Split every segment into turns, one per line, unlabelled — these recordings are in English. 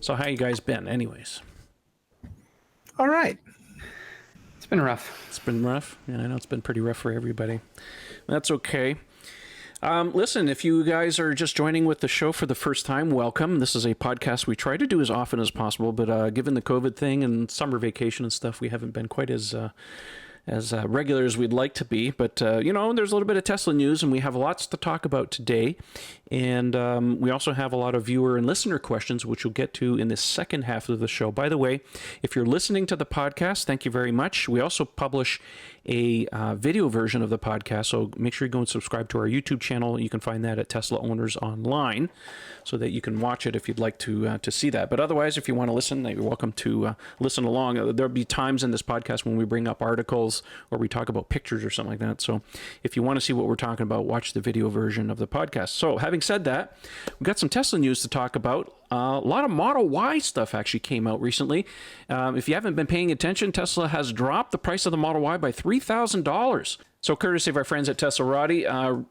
So how you guys been anyways?
All right.
It's been rough.
It's been rough. Yeah, I know it's been pretty rough for everybody. That's okay. Listen, if you guys are just joining with the show for the first time, welcome. This is a podcast we try to do as often as possible, but given the COVID thing and summer vacation and stuff, we haven't been quite as regular as we'd like to be. But, you know, there's a little bit of Tesla news, and we have lots to talk about today. And we also have a lot of viewer and listener questions, which we'll get to in the second half of the show. By the way, if you're listening to the podcast, thank you very much. We also publish a video version of the podcast, so make sure you go and subscribe to our YouTube channel. You can find that at Tesla Owners Online, so that you can watch it if you'd like to see that. But otherwise, if you want to listen, you're welcome to listen along. There'll be times in this podcast when we bring up articles or we talk about pictures or something like that. So if you want to see what we're talking about, watch the video version of the podcast. So having said that, we've got some Tesla news to talk about. A lot of Model Y stuff actually came out recently. If you haven't been paying attention, Tesla has dropped the price of the Model Y by $3,000. So courtesy of our friends at Teslarati,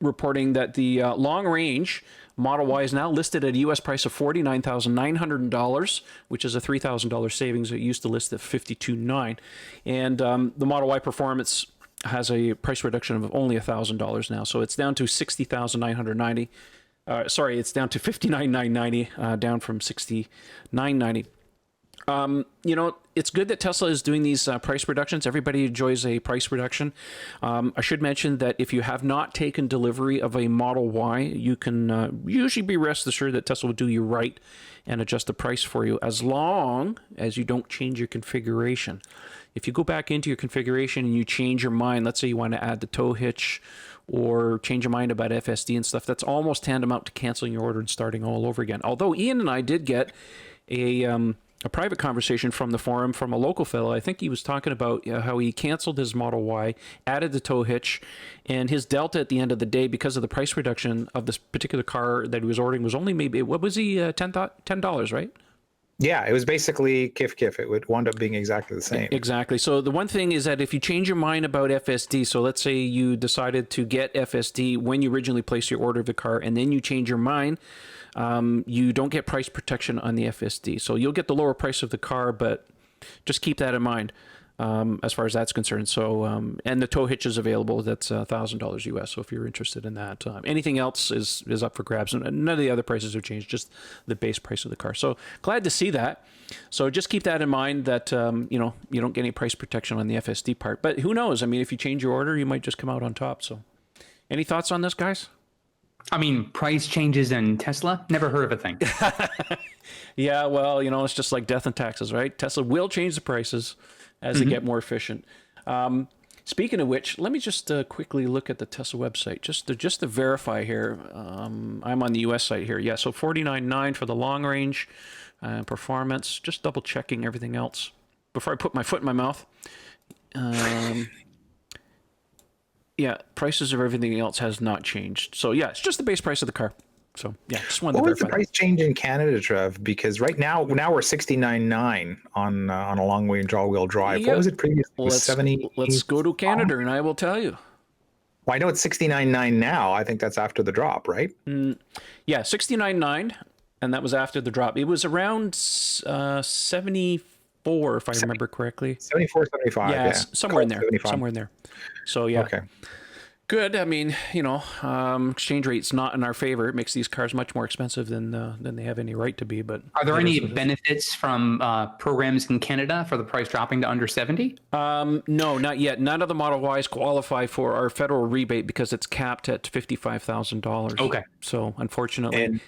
reporting that the long-range Model Y is now listed at a U.S. price of $49,900, which is a $3,000 savings. It used to list at $52,900. And the Model Y Performance has a price reduction of only $1,000 now. So it's down to $60,990. Sorry, it's down to $59,990, down from $69,990. You know, it's good that Tesla is doing these price reductions. Everybody enjoys a price reduction. I should mention that if you have not taken delivery of a Model Y, you can usually be rest assured that Tesla will do you right and adjust the price for you, as long as you don't change your configuration. If you go back into your configuration and you change your mind, let's say you want to add the tow hitch or change your mind about FSD and stuff, that's almost tantamount to canceling your order and starting all over again. Although Ian and I did get a private conversation from the forum from a local fellow. I think he was talking about how he canceled his Model Y, added the tow hitch, and his delta at the end of the day, because of the price reduction of this particular car that he was ordering, was only maybe, what was he, $10, right?
Yeah, it was basically kif. It would wind up being exactly the same.
Exactly. So the one thing is that if you change your mind about FSD, so let's say you decided to get FSD when you originally placed your order of the car, and then you change your mind, you don't get price protection on the FSD. So you'll get the lower price of the car, but just keep that in mind as far as that's concerned. So, and the tow hitch is available. That's $1,000 US. So if you're interested in that, anything else is up for grabs. And none of the other prices have changed, just the base price of the car. So glad to see that. So just keep that in mind that, you know, you don't get any price protection on the FSD part. But who knows? I mean, if you change your order, you might just come out on top. So any thoughts on this, guys?
I mean, price changes in Tesla? Never heard of a thing.
Yeah, well, you know, it's just like death and taxes, right? Tesla will change the prices as they get more efficient. Speaking of which, let me just quickly look at the Tesla website, just to verify here. I'm on the US site here. Yeah, so $49,900 for the long range performance. Just double checking everything else before I put my foot in my mouth. Yeah, prices of everything else has not changed. So yeah, it's just the base price of the car. So yeah, just wanted to verify.
What was the price change in Canada, Trev? Because right now we're $69,900 on a long range all-wheel drive.
Yeah.
What was it previously?
Well,
$70.
Let's go to Canada, and I will tell you.
Well, I know it's $69,900 now. I think that's after the drop, right?
Yeah, $69,900, and that was after the drop. It was around 74, if I remember correctly.
74, 75.
Yeah,
Yeah,
somewhere in there.
75.
Somewhere in there. So yeah.
Okay.
Good. I mean, you know, exchange rate's not in our favor. It makes these cars much more expensive than they have any right to be. But
are there any benefits from programs in Canada for the price dropping to under 70?
No, not yet. None of the Model Ys qualify for our federal rebate because it's capped at $55,000.
Okay.
So unfortunately,
And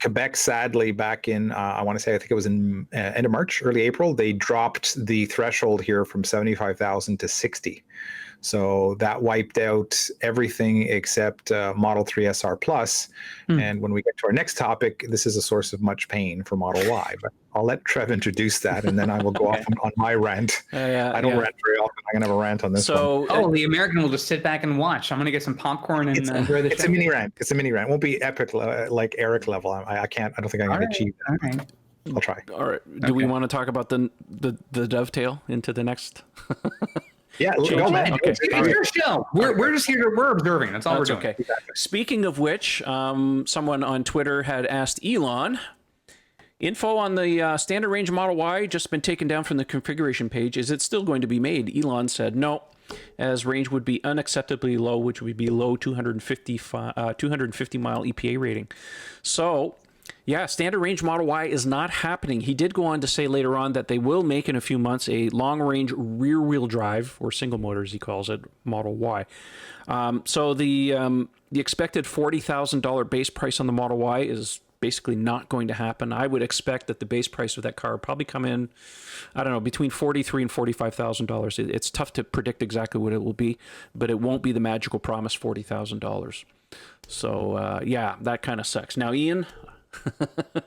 Quebec, sadly, back in I think it was in end of March, early April, they dropped the threshold here from 75,000 to 60. So that wiped out everything except Model 3 SR Plus. And when we get to our next topic, this is a source of much pain for Model Y. But I'll let Trev introduce that, and then I will go off on my rant. I don't rant very often. I'm going to have a rant on this one.
The American will just sit back and watch. I'm going to get some popcorn and enjoy the show.
It's a mini rant. It's a mini rant. It won't be epic like Eric level. I can't. I don't think I can achieve that.
All right.
I'll try.
All right. Do we want to talk about the dovetail into the next?
Yeah, go, man.
Okay.
It's your show. We're just here. We're observing. That's all we're doing.
Okay. Exactly. Speaking of which, someone on Twitter had asked Elon, Info on the standard range Model Y just been taken down from the configuration page. Is it still going to be made? Elon said no, as range would be unacceptably low, which would be below 250 mile EPA rating. So, yeah, standard range Model Y is not happening. He did go on to say later on that they will make in a few months a long range rear wheel drive, or single motor as he calls it, Model Y. So the expected $40,000 base price on the Model Y is basically not going to happen. I would expect that the base price of that car will probably come in, I don't know, between $43,000 and $45,000. It's tough to predict exactly what it will be, but it won't be the magical promised $40,000. So yeah, that kind of sucks. Now, Ian,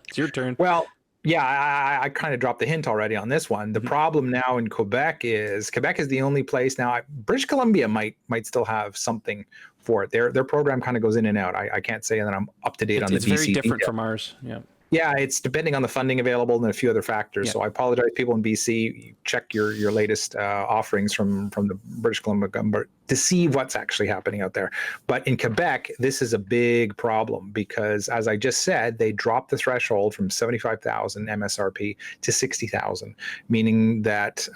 it's your turn.
Well, yeah, I kind of dropped the hint already on this one. The problem now in Quebec is the only place now. British Columbia might still have something for it. Their program kind of goes in and out. I can't say that I'm up to date on the BC.
It's very different from ours. Yeah.
Yeah, it's depending on the funding available and a few other factors.
Yeah.
So I apologize, people in BC. Check your latest offerings from the British Columbia government to see what's actually happening out there. But in Quebec, this is a big problem because, as I just said, they dropped the threshold from 75,000 MSRP to 60,000, meaning that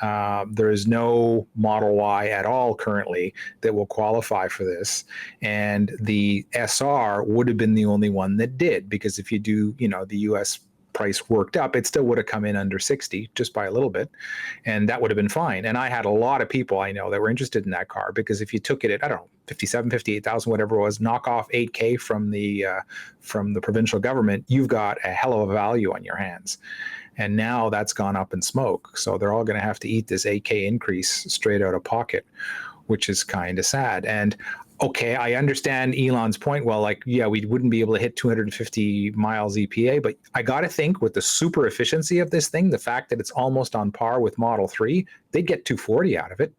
there is no Model Y at all currently that will qualify for this. And the SR would have been the only one that did, because if you do, the US price worked up, it still would have come in under 60 just by a little bit, and that would have been fine. And I had a lot of people I know that were interested in that car, because if you took it at, I don't know, 57, 58,000, whatever it was, knock off 8K from the provincial government, you've got a hell of a value on your hands. And now that's gone up in smoke. So they're all going to have to eat this 8K increase straight out of pocket, which is kind of sad. And okay, I understand Elon's point. Well, we wouldn't be able to hit 250 miles EPA, but I got to think with the super efficiency of this thing, the fact that it's almost on par with Model 3, they'd get 240 out of it.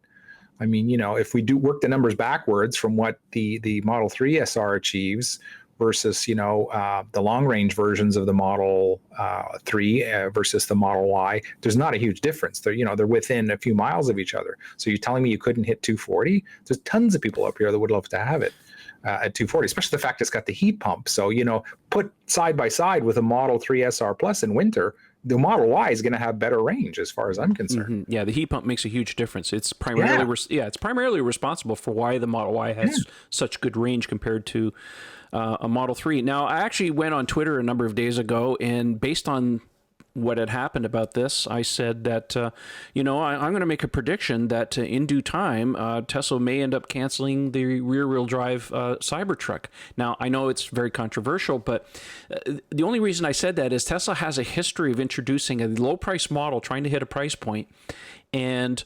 I mean, if we do work the numbers backwards from what the Model 3 SR achieves versus, the long range versions of the Model 3 versus the Model Y, there's not a huge difference. They're within a few miles of each other. So you're telling me you couldn't hit 240? There's tons of people up here that would love to have it at 240, especially the fact it's got the heat pump. So, put side by side with a Model 3 SR Plus in winter, the Model Y is going to have better range as far as I'm concerned.
Mm-hmm. Yeah, the heat pump makes a huge difference. It's primarily it's primarily responsible for why the Model Y has such good range compared to a Model 3. Now, I actually went on Twitter a number of days ago, and based on what had happened about this, I said that, I'm going to make a prediction that in due time, Tesla may end up canceling the rear-wheel drive Cybertruck. Now, I know it's very controversial, but the only reason I said that is Tesla has a history of introducing a low-price model, trying to hit a price point, and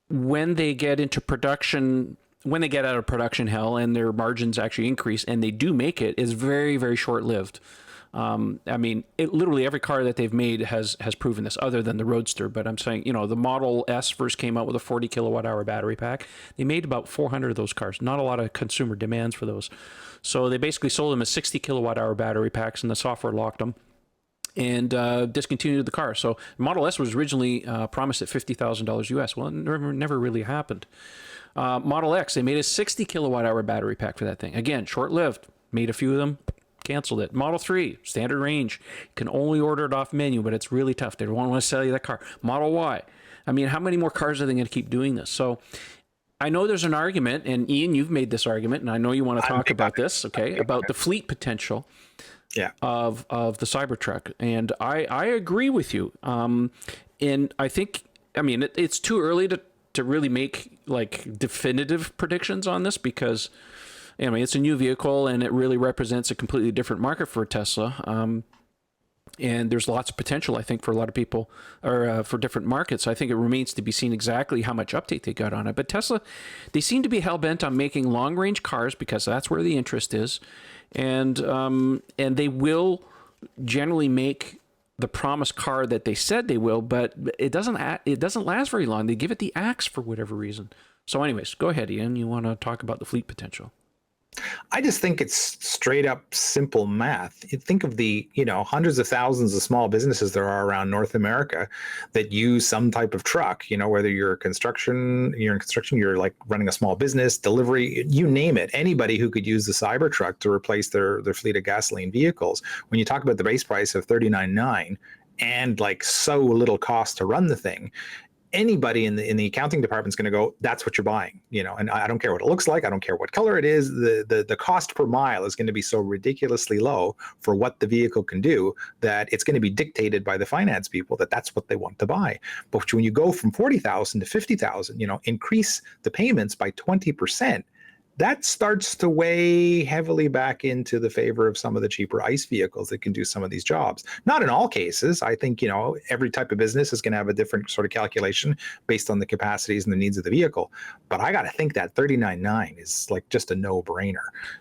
when they get into production, when they get out of production hell and their margins actually increase, and they do make it, is very, very short-lived. I mean, literally every car that they've made has proven this, other than the Roadster. But I'm saying, the Model S first came out with a 40 kilowatt hour battery pack. They made about 400 of those cars. Not a lot of consumer demands for those. So they basically sold them as 60 kilowatt hour battery packs, and the software locked them and discontinued the car. So Model S was originally promised at $50,000 US. Well, it never really happened. Model X, they made a 60 kilowatt hour battery pack for that thing. Again, short-lived. Made a few of them, canceled it. Model 3, standard range. You can only order it off menu, but it's really tough. They don't want to sell you that car. Model Y. I mean, how many more cars are they going to keep doing this? So I know there's an argument, and Ian, you've made this argument, and I know you want to talk about this, okay, about the fleet potential of the Cybertruck. And I agree with you. And I think, it's too early to really make definitive predictions on this, because it's a new vehicle and it really represents a completely different market for Tesla. And there's lots of potential, I think, for a lot of people, or for different markets. I think it remains to be seen exactly how much uptake they got on it. But Tesla, they seem to be hell-bent on making long-range cars because that's where the interest is. And they will generally make the promised car that they said they will, but it doesn't last very long. They give it the axe for whatever reason. So anyways, go ahead, Ian. You want to talk about the fleet potential?
I just think it's straight up simple math. You think of the, hundreds of thousands of small businesses there are around North America that use some type of truck, whether you're in construction, you're like running a small business, delivery, you name it. Anybody who could use the Cybertruck to replace their fleet of gasoline vehicles. When you talk about the base price of $39.9 and like so little cost to run the thing, anybody in the accounting department is going to go, that's what you're buying, and I don't care what it looks like. I don't care what color it is. The cost per mile is going to be so ridiculously low for what the vehicle can do that it's going to be dictated by the finance people that's what they want to buy. But when you go from 40,000 to 50,000, increase the payments by 20%. That starts to weigh heavily back into the favor of some of the cheaper ICE vehicles that can do some of these jobs. Not in all cases. I think, every type of business is going to have a different sort of calculation based on the capacities and the needs of the vehicle. But I got to think that $39.9 is like just a no-brainer.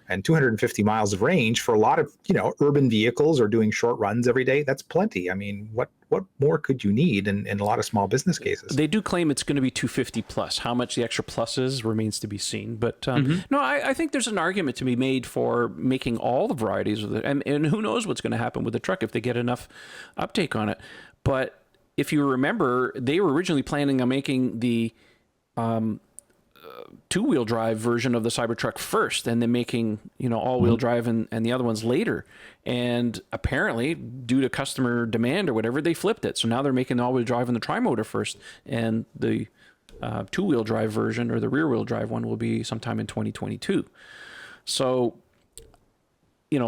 And 250 miles of range for a lot of, urban vehicles or doing short runs every day, that's plenty. I mean, what more could you need in a lot of small business cases?
They do claim it's going to be 250 plus. How much the extra plus is remains to be seen. But no, I think there's an argument to be made for making all the varieties of it. And who knows what's going to happen with the truck if they get enough uptake on it. But if you remember, they were originally planning on making the two-wheel drive version of the Cybertruck first, and then making all-wheel drive and the other ones later. And apparently, due to customer demand or whatever, they flipped it. So now they're making the all-wheel drive and the tri-motor first, and the two-wheel drive version or the rear-wheel drive one will be sometime in 2022. So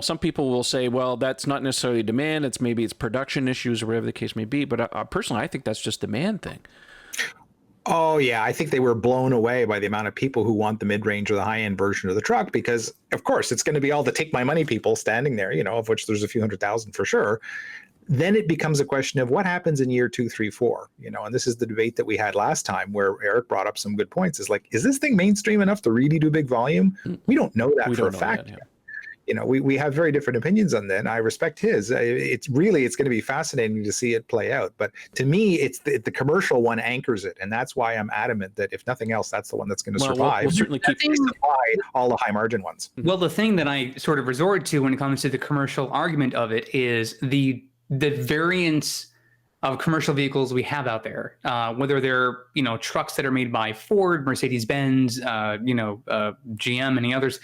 some people will say, well, that's not necessarily demand. Maybe it's production issues or whatever the case may be. But personally, I think that's just demand thing.
Oh, yeah. I think they were blown away by the amount of people who want the mid-range or the high-end version of the truck because, of course, it's going to be all the take my money people standing there, of which there's a few 100,000 for sure. Then it becomes a question of what happens in year 2, 3, 4, and this is the debate that we had last time where Eric brought up some good points. Is like, is this thing mainstream enough to really do big volume? We don't know that for a fact. That, yeah. We have very different opinions on that, and I respect his. It's going to be fascinating to see it play out. But to me, it's the commercial one anchors it, and that's why I'm adamant that if nothing else, that's the one that's going to survive.
We'll certainly keep
supply all the high margin ones.
Well, the thing that I sort of resort to when it comes to the commercial argument of it is the variance of commercial vehicles we have out there, whether they're trucks that are made by Ford, Mercedes-Benz, GM, any others.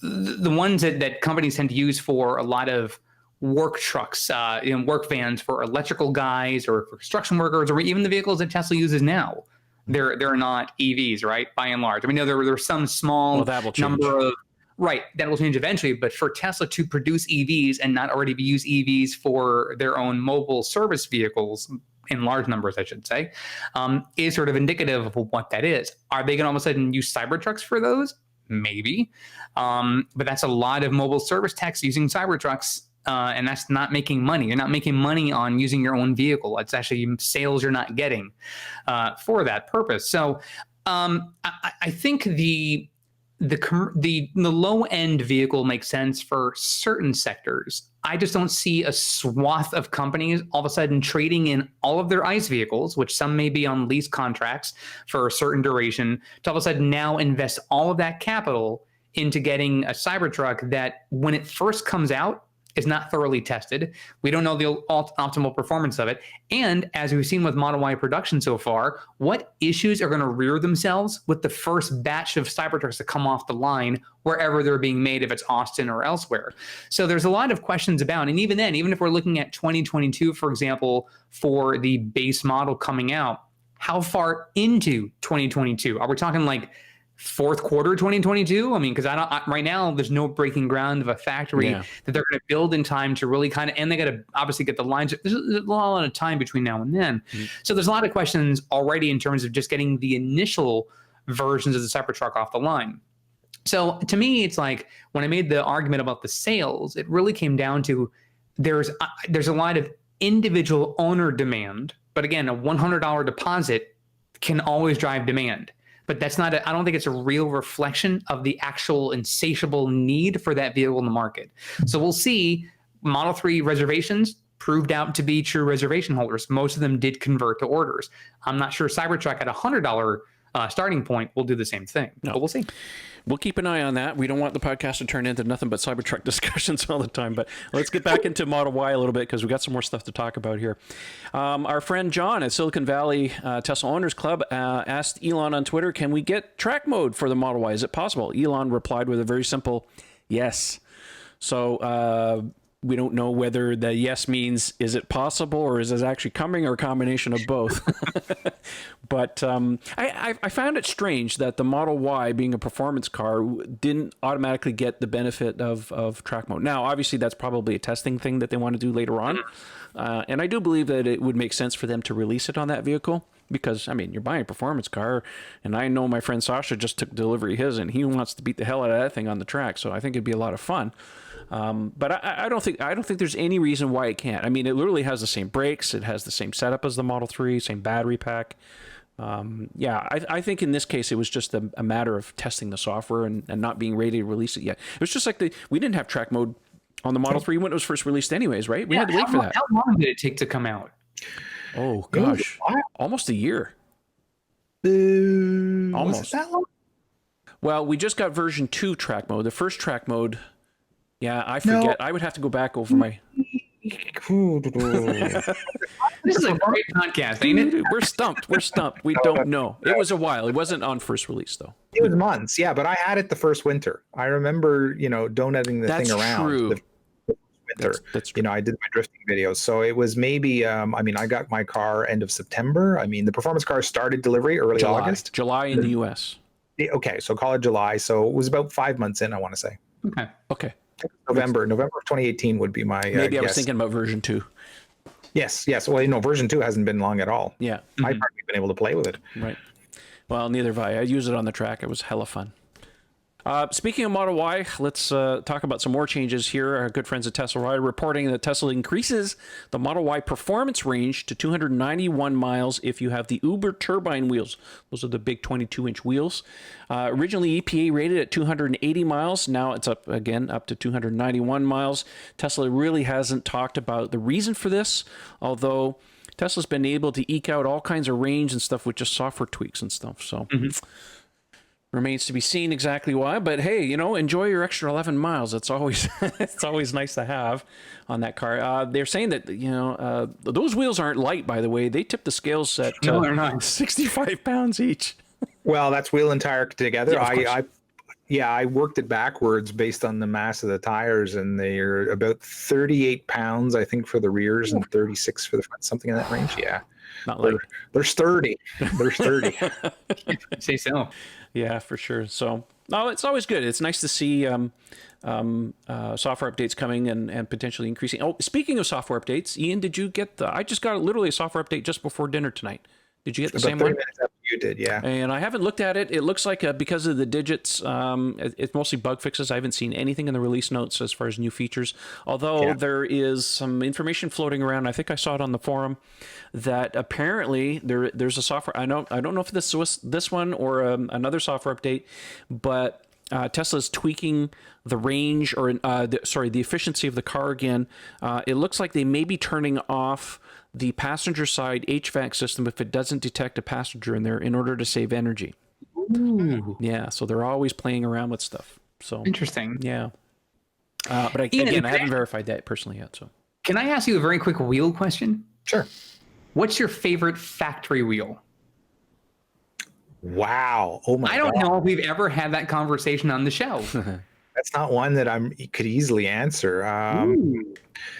The ones that companies tend to use for a lot of work trucks, work vans for electrical guys or for construction workers, or even the vehicles that Tesla uses now, they're not EVs, right? By and large, I mean, there are some small number of that will change eventually. But for Tesla to produce EVs and not already use EVs for their own mobile service vehicles, in large numbers, I should say, is sort of indicative of what that is. Are they going to all of a sudden use Cybertrucks for those? Maybe. But that's a lot of mobile service techs using Cybertrucks, and that's not making money. You're not making money on using your own vehicle. It's actually sales you're not getting for that purpose. So I think the low end vehicle makes sense for certain sectors. I just don't see a swath of companies all of a sudden trading in all of their ICE vehicles, which some may be on lease contracts for a certain duration, to all of a sudden now invest all of that capital into getting a Cybertruck that when it first comes out is not thoroughly tested. We don't know the optimal performance of it. And as we've seen with Model Y production so far, what issues are going to rear themselves with the first batch of Cybertrucks that come off the line wherever they're being made, if it's Austin or elsewhere. So there's a lot of questions about, and even then, even if we're looking at 2022, for example, for the base model coming out, how far into 2022? Are we talking like fourth quarter 2022? I mean, because right now there's no breaking ground of a factory that they're going to build in time to really kind of, and they got to obviously get the lines. There's a lot of time between now and then. So there's a lot of questions already in terms of just getting the initial versions of the Cybertruck off the line. So to me, it's like when I made the argument about the sales, it really came down to there's a lot of individual owner demand, but again, a $100 deposit can always drive demand. But that's not, I don't think it's a real reflection of the actual insatiable need for that vehicle in the market. So we'll see. Model 3 reservations proved out to be true reservation holders. Most of them did convert to orders. I'm not sure Cybertruck at $100 starting point, we'll do the same thing.
No.
But we'll see.
We'll keep an eye on that. We don't want the podcast to turn into nothing but Cybertruck discussions all the time. But let's get back into Model Y a little bit because we got some more stuff to talk about here. Our friend John at Silicon Valley Tesla Owners Club asked Elon on Twitter, can we get track mode for the Model Y? Is it possible? Elon replied with a very simple yes. So we don't know whether the yes means is it possible or is it actually coming or a combination of both. But I found it strange that the Model Y, being a performance car, didn't automatically get the benefit of track mode. Now, obviously, that's probably a testing thing that they want to do later on. And I do believe that it would make sense for them to release it on that vehicle. Because, I mean, you're buying a performance car, and I know my friend Sasha just took delivery of his, and he wants to beat the hell out of that thing on the track. So I think it'd be a lot of fun. But I don't think there's any reason why it can't. I mean, it literally has the same brakes, it has the same setup as the Model 3, same battery pack. I think in this case it was just a matter of testing the software and not being ready to release it yet. It was just like we didn't have track mode on the Model 3 when it was first released, anyways, right? We had to wait for that.
How long did it take to come out?
Oh gosh, almost a year.
Almost. Was it that long?
Well, we just got version 2 track mode. The first track mode, yeah, I forget. No. I would have to go back over my.
This is a great podcast, ain't it?
We're stumped. We don't know. It was a while. It wasn't on first release though.
It was months, yeah. But I had it the first winter. I remember, donuting the thing around.
True.
Winter.
That's true.
I did my drifting videos, so it was maybe. I got my car end of September. I mean, the performance car started delivery early August.
July in the U.S.
Okay, so call it July. So it was about 5 months in, I want to say.
Okay.
November of 2018 would be my
maybe I was thinking about version 2.
Yes. Well, version 2 hasn't been long at all.
Yeah.
I've hardly been able to play with it.
Right. Well, neither have I. I used it on the track. It was hella fun. Speaking of Model Y, let's talk about some more changes here. Our good friends at Tesla are reporting that Tesla increases the Model Y performance range to 291 miles if you have the Uber turbine wheels. Those are the big 22-inch wheels. Originally, EPA rated at 280 miles. Now it's up to 291 miles. Tesla really hasn't talked about the reason for this, although Tesla's been able to eke out all kinds of range and stuff with just software tweaks and stuff. So... Remains to be seen exactly why, but hey, enjoy your extra 11 miles. It's always nice to have on that car. They're saying that those wheels aren't light, by the way. They tip the scales at 65 pounds each.
Well, that's wheel and tire together.
Yeah,
I worked it backwards based on the mass of the tires, and they're about 38 pounds, I think, for the rears and 36 for the front, something in that range. Yeah,
not light.
They're sturdy. They're sturdy.
Say so.
Yeah, for sure. So, no, it's always good. It's nice to see software updates coming and potentially increasing. Oh, speaking of software updates, Ian, did you get I just got literally a software update just before dinner tonight. Did you get the same one?
30 minutes after you did, yeah.
And I haven't looked at it. It looks like because of the digits, it's mostly bug fixes. I haven't seen anything in the release notes as far as new features. Although there is some information floating around. I think I saw it on the forum that apparently there's a software. I don't know if this was this one or another software update, but Tesla's tweaking the range or the efficiency of the car again. It looks like they may be turning off the passenger side HVAC system if it doesn't detect a passenger in there in order to save energy.
Ooh.
Yeah, so they're always playing around with stuff. So
interesting.
Yeah. But I haven't verified that personally yet. So
can I ask you a very quick wheel question?
Sure.
What's your favorite factory wheel?
Wow. Oh my God.
I don't know if we've ever had that conversation on the show.
That's not one that could easily answer.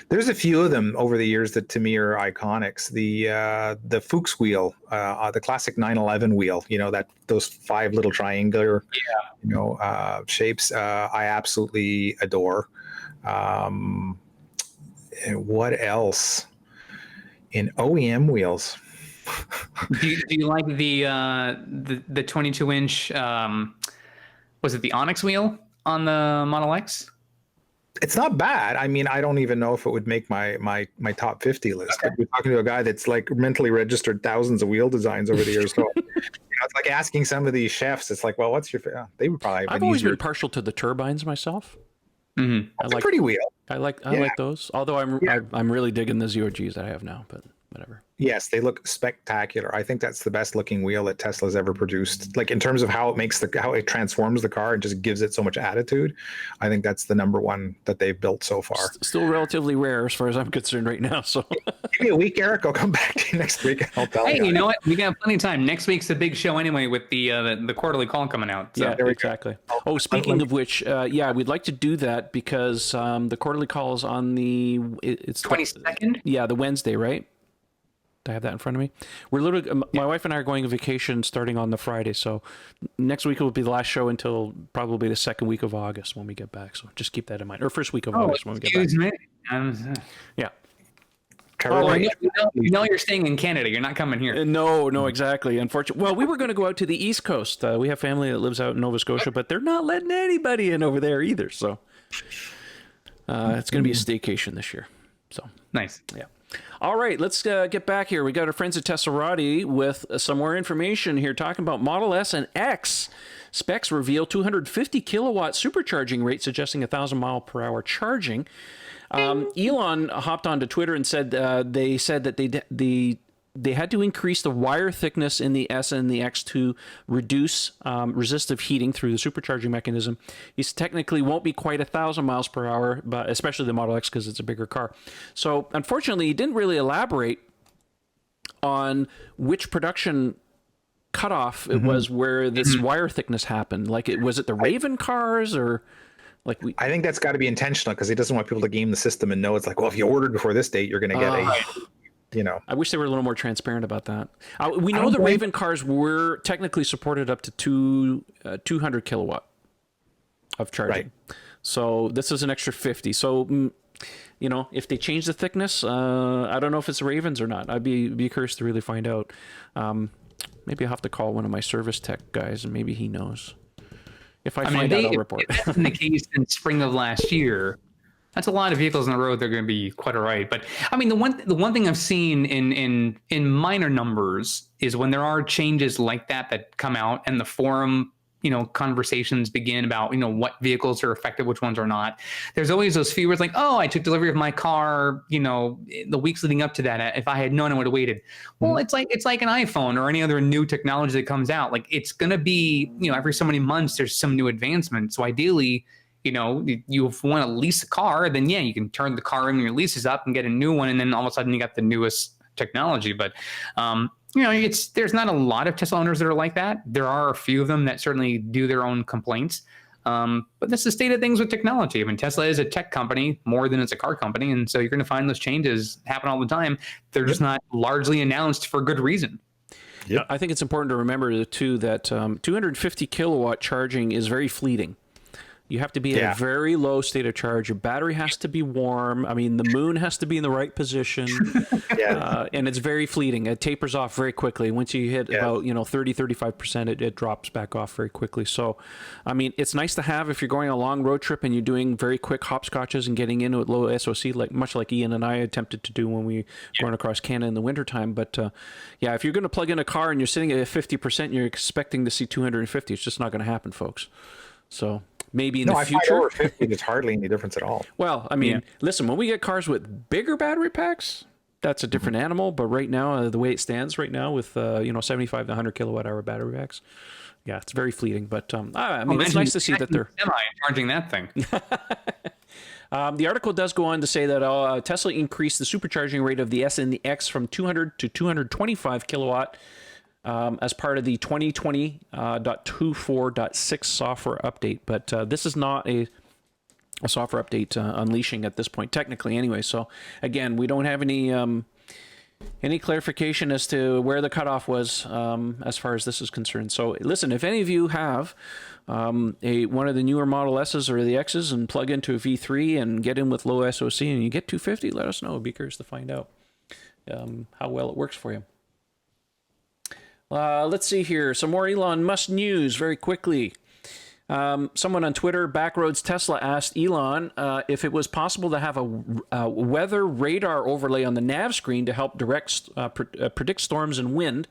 There's a few of them over the years that to me are iconics. The Fuchs wheel, the classic 911 wheel, those 5 little triangular, shapes. I absolutely adore. What else? In OEM wheels.
do you like the 22-inch? Was it the Onyx wheel on the Model X?
It's not bad. I mean, I don't even know if it would make my top 50 list.
Okay.
But we're talking to a guy that's like mentally registered thousands of wheel designs over the years. So it's like asking some of these chefs. It's like, well, what's your? They would probably.
I've always been partial to the turbines myself.
Mm-hmm.
That's a pretty wheel.
I like those. Although I'm really digging the ZOGs that I have now. But whatever.
Yes, they look spectacular. I think that's the best looking wheel that Tesla's ever produced. Like in terms of how it transforms the car and just gives it so much attitude. I think that's the number one that they've built so far.
Still relatively rare as far as I'm concerned right now. So
give me a week, Eric. I'll come back to you next week and I'll tell you.
Hey, you know what? We got plenty of time. Next week's the big show anyway with the quarterly call coming out. So.
Yeah, exactly. Oh, speaking of which, we'd like to do that because the quarterly call is on it's
22nd.
Yeah, the Wednesday, right? I have that in front of me. We're literally, my wife and I are going on vacation starting on the Friday, so next week will be the last show until probably the second week of August when we get back. So just keep that in mind, or first week of August when we get back.
Excuse me.
Yeah.
You know you're staying in Canada. You're not coming here.
No, exactly. Unfortunately, well, we were going to go out to the East Coast. We have family that lives out in Nova Scotia, but they're not letting anybody in over there either. So it's going to be a staycation this year. So
nice.
Yeah. All right, let's get back here. We got our friends at Teslarati with some more information here talking about Model S and X. Specs reveal 250 kilowatt supercharging rate, suggesting 1,000 mile per hour charging. Elon hopped onto Twitter and said they said that they had to increase the wire thickness in the S and the X to reduce resistive heating through the supercharging mechanism. He technically won't be quite 1,000 miles per hour, but especially the Model X because it's a bigger car. So unfortunately, he didn't really elaborate on which production cutoff it was where this wire thickness happened. Like, was it the Raven cars or? I
think that's got to be intentional because he doesn't want people to game the system and know it's like, well, if you ordered before this date, you're going to get
I wish they were a little more transparent about that. We know the Raven cars were technically supported up to 200 kilowatt of charging. Right. So this is an extra 50. So, if they change the thickness, I don't know if it's Ravens or not. I'd be curious to really find out. Maybe I'll have to call one of my service tech guys and maybe he knows. If I find out, I'll report.
If that's been the case in spring of last year, that's a lot of vehicles on the road. They're going to be quite all right. But I mean, the one thing I've seen in minor numbers is when there are changes like that come out and the forum, conversations begin about, what vehicles are affected, which ones are not. There's always those few words like, oh, I took delivery of my car, the weeks leading up to that. If I had known, I would have waited. Well, it's like an iPhone or any other new technology that comes out. Like, it's going to be, every so many months, there's some new advancement. So ideally, you want to lease a car, then you can turn the car in when your lease is up and get a new one. And then all of a sudden you got the newest technology. But, there's not a lot of Tesla owners that are like that. There are a few of them that certainly do their own complaints. But that's the state of things with technology. I mean, Tesla is a tech company more than it's a car company. And so you're going to find those changes happen all the time. They're just not largely announced for good reason.
Yeah, I think it's important to remember, too, that 250 kilowatt charging is very fleeting. You have to be in a very low state of charge. Your battery has to be warm. I mean, the moon has to be in the right position. And it's very fleeting. It tapers off very quickly. Once you hit about 30, 35%, it drops back off very quickly. So, I mean, it's nice to have if you're going on a long road trip and you're doing very quick hopscotches and getting into it low SOC, much like Ian and I attempted to do when we were going across Canada in the wintertime. But if you're going to plug in a car and you're sitting at 50% and you're expecting to see 250, it's just not going to happen, folks. So maybe in the future,
over 50, there's hardly any difference at all.
Well, I mean, listen, when we get cars with bigger battery packs, that's a different animal. But right now, the way it stands right now with 75 to 100 kilowatt hour battery packs, it's very fleeting. But I mean, it's nice to see that they're
charging that thing.
The article does go on to say that Tesla increased the supercharging rate of the S and the X from 200 to 225 kilowatt. As part of the 2020.24.6 software update. But this is not a software update unleashing at this point, technically anyway. So again, we don't have any clarification as to where the cutoff was as far as this is concerned. So listen, if any of you have one of the newer Model S's or the X's and plug into a V3 and get in with low SOC and you get 250, let us know. I'd be curious to find out how well it works for you. Let's see here. Some more Elon Musk news very quickly. Someone on Twitter, Backroads Tesla, asked Elon if it was possible to have a weather radar overlay on the nav screen to help predict storms and wind.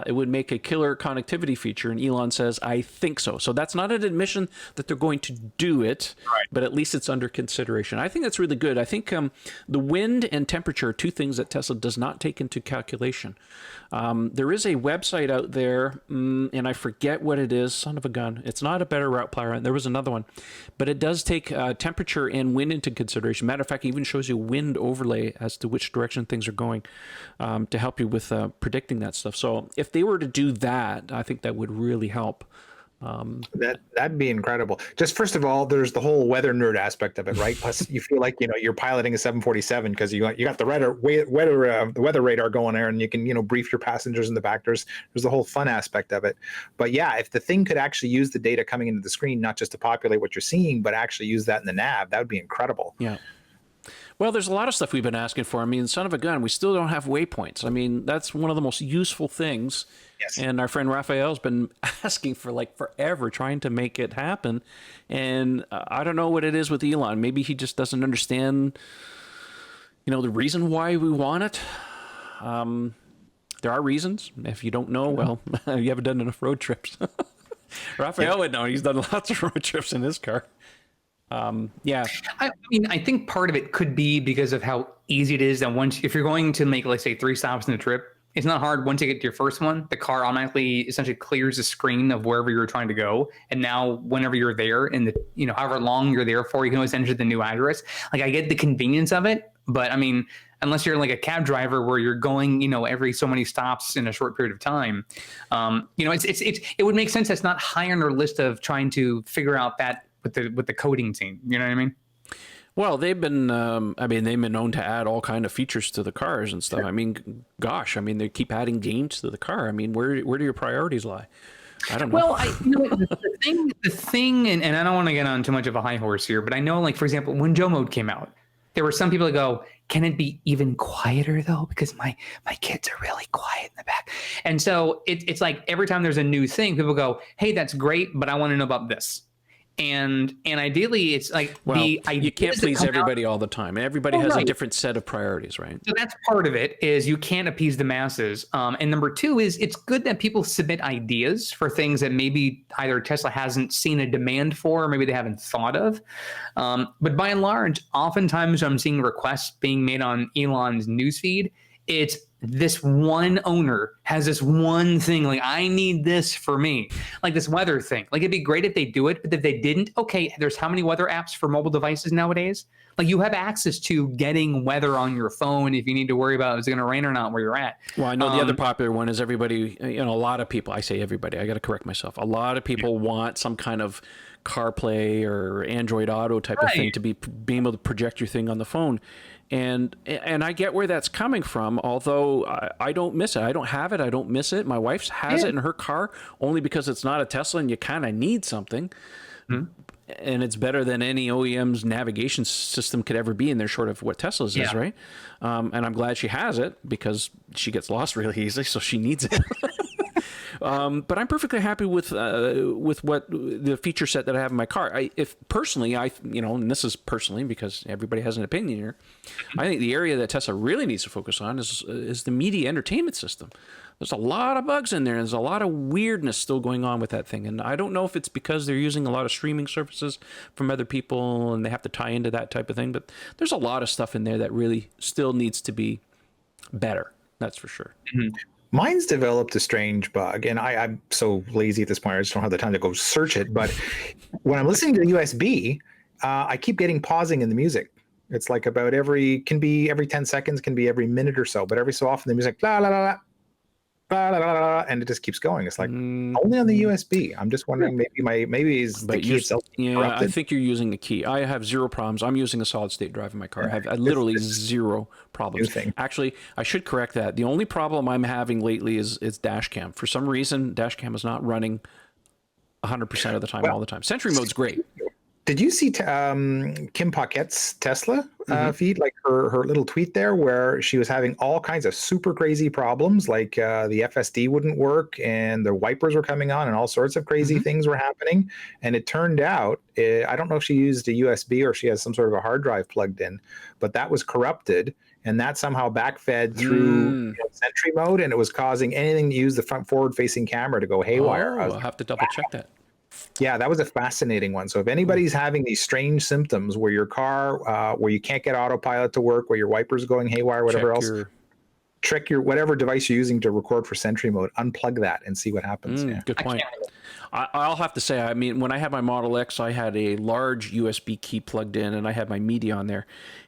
It would make a killer connectivity feature. And Elon says, I think so. So that's not an admission that they're going to do it, right, but at least it's under consideration. I think that's really good. I think the wind and temperature are two things that Tesla does not take into calculation. There is a website out there, and I forget what it is. Son of a gun. It's not a Better Route Planner. There was another one. But it does take temperature and wind into consideration. Matter of fact, it even shows you wind overlay as to which direction things are going to help you with predicting that stuff. So if they were to do that, I think that would really help.
That'd be incredible. Just first of all, there's the whole weather nerd aspect of it, right? Plus, you feel like you're piloting a 747 because you got the weather radar going there, and you can brief your passengers in the back. There's the whole fun aspect of it. But yeah, if the thing could actually use the data coming into the screen, not just to populate what you're seeing, but actually use that in the nav, that would be incredible.
Yeah. Well, there's a lot of stuff we've been asking for. I mean, son of a gun, we still don't have waypoints. I mean, that's one of the most useful things. Yes. And our friend Raphael's been asking for like forever, trying to make it happen. And I don't know what it is with Elon. Maybe he just doesn't understand, the reason why we want it. There are reasons. If you don't know, well, you haven't done enough road trips. Raphael would know. He's done lots of road trips in his car. Yeah.
I mean, I think part of it could be because of how easy it is that if you're going to make, let's say, 3 stops in a trip, it's not hard. Once you get to your first one, the car automatically essentially clears the screen of wherever you're trying to go. And now whenever you're there and however long you're there for, you can always enter the new address. Like, I get the convenience of it, but I mean, unless you're like a cab driver where you're going, every so many stops in a short period of time, it would make sense. That's not high on our list of trying to figure out that with the coding team. You know what I mean?
Well, they've been known to add all kind of features to the cars and stuff. Sure. I mean, gosh, they keep adding games to the car. I mean, where do your priorities lie? I don't know.
Well, the thing, and I don't want to get on too much of a high horse here, but I know, like, for example, when Joe Mode came out, there were some people that go, can it be even quieter though? Because my kids are really quiet in the back. And so it's like every time there's a new thing, people go, hey, that's great, but I want to know about this. And ideally, it's like,
you can't please everybody all the time. Everybody has a different set of priorities, right?
So that's part of it, is you can't appease the masses. And number 2 is it's good that people submit ideas for things that maybe either Tesla hasn't seen a demand for, or maybe they haven't thought of. But by and large, oftentimes I'm seeing requests being made on Elon's newsfeed. It's this one owner has this one thing, like, I need this for me, like this weather thing. Like, it'd be great if they do it, but if they didn't, okay, there's how many weather apps for mobile devices nowadays? Like, you have access to getting weather on your phone if you need to worry about is it going to rain or not where you're at.
Well, I know the other popular one is everybody, a lot of people, I say everybody, I got to correct myself. A lot of people want some kind of CarPlay or Android Auto type of thing to be able to project your thing on the phone. And I get where that's coming from, although I don't miss it. I don't have it. I don't miss it. My wife has it in her car only because it's not a Tesla and you kind of need something. Mm-hmm. And it's better than any OEM's navigation system could ever be in there, short of what Tesla's is, right? And I'm glad she has it because she gets lost really easily, so she needs it. But I'm perfectly happy with what the feature set that I have in my car. If personally, and this is personally because everybody has an opinion here, I think the area that Tesla really needs to focus on is the media entertainment system. There's a lot of bugs in there. There's a lot of weirdness still going on with that thing. And I don't know if it's because they're using a lot of streaming services from other people and they have to tie into that type of thing. But there's a lot of stuff in there that really still needs to be better. That's for sure.
Mm-hmm. Mine's developed a strange bug, and I'm so lazy at this point, I just don't have the time to go search it. But when I'm listening to the USB, I keep getting pausing in the music. It's like can be every 10 seconds, can be every minute or so, but every so often the music, la, la, la, la, la, la, la, la, and it just keeps going. It's like only on the USB. I'm just wondering, maybe is the key itself corrupted?
I think you're using a key. I have zero problems. I'm using a solid state drive in my car. I have literally zero problems. Actually, I should correct that. The only problem I'm having lately is dashcam. For some reason, dashcam is not running 100% of the time, all the time. Sentry mode's great.
Did you see Kim Paquette's Tesla feed, like her little tweet there, where she was having all kinds of super crazy problems, like the FSD wouldn't work and the wipers were coming on and all sorts of crazy things were happening. And it turned out, I don't know if she used a USB or she has some sort of a hard drive plugged in, but that was corrupted. And that somehow backfed through Sentry mode, and it was causing anything to use the front forward-facing camera to go haywire.
I'll have to double check that.
Yeah, that was a fascinating one. So if anybody's having these strange symptoms where your car, where you can't get autopilot to work, where your wipers are going haywire, whatever check your whatever device you're using to record for Sentry mode, unplug that and see what happens.
Good point. I'll have to say, I mean, when I had my Model X, I had a large USB key plugged in and I had my media on there.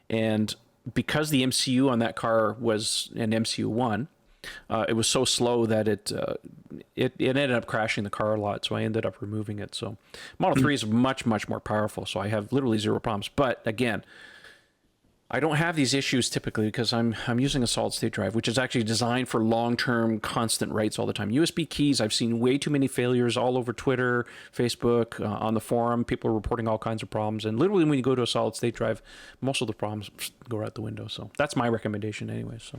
And because the MCU on that car was an MCU1, it was so slow that it ended up crashing the car a lot, so I ended up removing it. So Model 3 is much more powerful, so I have literally zero problems. But again, I don't have these issues typically because I'm using a solid state drive, which is actually designed for long-term constant writes all the time. USB keys, I've seen way too many failures all over Twitter, Facebook, on the forum. People are reporting all kinds of problems, and literally when you go to a solid state drive, most of the problems go out the window. So that's my recommendation anyway. So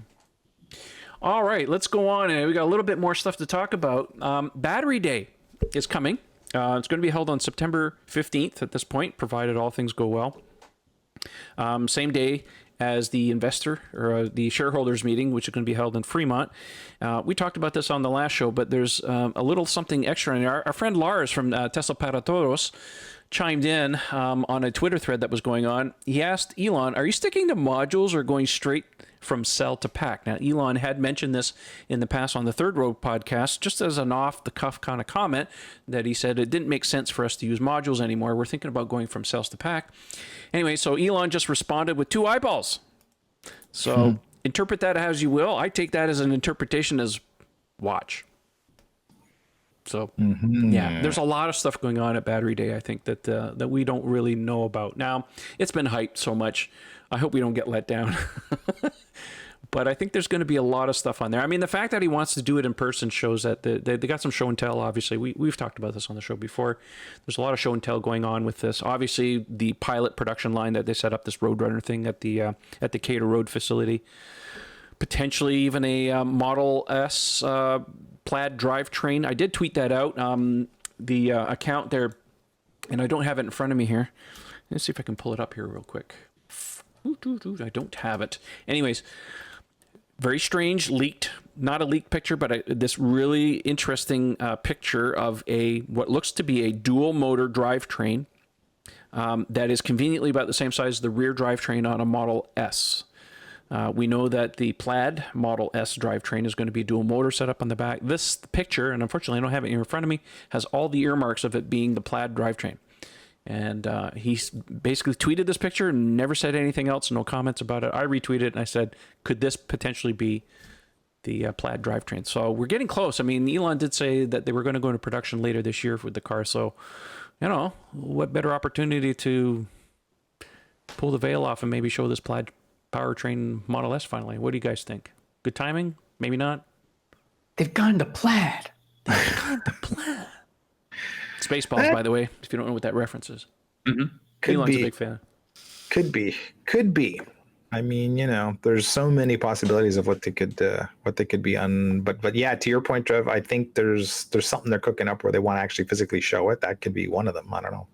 all right, let's go on. We got a little bit more stuff to talk about. Battery Day is coming. It's going to be held on September 15th at this point, provided all things go well. Same day as the investor or the shareholders meeting, which is going to be held in Fremont. We talked about this on the last show, but there's a little something extra in there. Our friend Lars from Tesla Para Todos chimed in on a Twitter thread that was going on. He asked Elon, are you sticking to modules or going straight from cell to pack? Now, Elon had mentioned this in the past on the Third Row podcast, just as an off-the-cuff kind of comment, that he said it didn't make sense for us to use modules anymore. We're thinking about going from cells to pack. Anyway, so Elon just responded with 2 eyeballs. So interpret that as you will. I take that as an interpretation as watch. So yeah, there's a lot of stuff going on at Battery Day, I think, that we don't really know about. Now, it's been hyped so much. I hope we don't get let down. But I think there's going to be a lot of stuff on there. I mean, the fact that he wants to do it in person shows that they got some show and tell, obviously. We've talked about this on the show before. There's a lot of show and tell going on with this. Obviously, the pilot production line that they set up, this Roadrunner thing at the Cater Road facility. Potentially even a Model S plaid drivetrain. I did tweet that out. The account there, and I don't have it in front of me here. Let's see if I can pull it up here real quick. I don't have it. Anyways, very strange leaked, not a leaked picture, but this really interesting picture of what looks to be a dual motor drivetrain that is conveniently about the same size as the rear drivetrain on a Model S. We know that the plaid Model S drivetrain is going to be dual motor setup on the back. This picture, and unfortunately I don't have it here in front of me, has all the earmarks of it being the plaid drivetrain. And he basically tweeted this picture and never said anything else, no comments about it. I retweeted it and I said, could this potentially be the plaid drivetrain? So we're getting close. I mean, Elon did say that they were going to go into production later this year with the car. So, you know, what better opportunity to pull the veil off and maybe show this plaid powertrain Model S finally? What do you guys think? Good timing? Maybe not?
They've gone to plaid.
Spaceballs, by the way, if you don't know what that reference is. Elon's a big fan.
Could be. I mean, you know, there's so many possibilities of what they could be on. But yeah, to your point, Trev, I think there's something they're cooking up where they want to actually physically show it. That could be one of them. I don't know.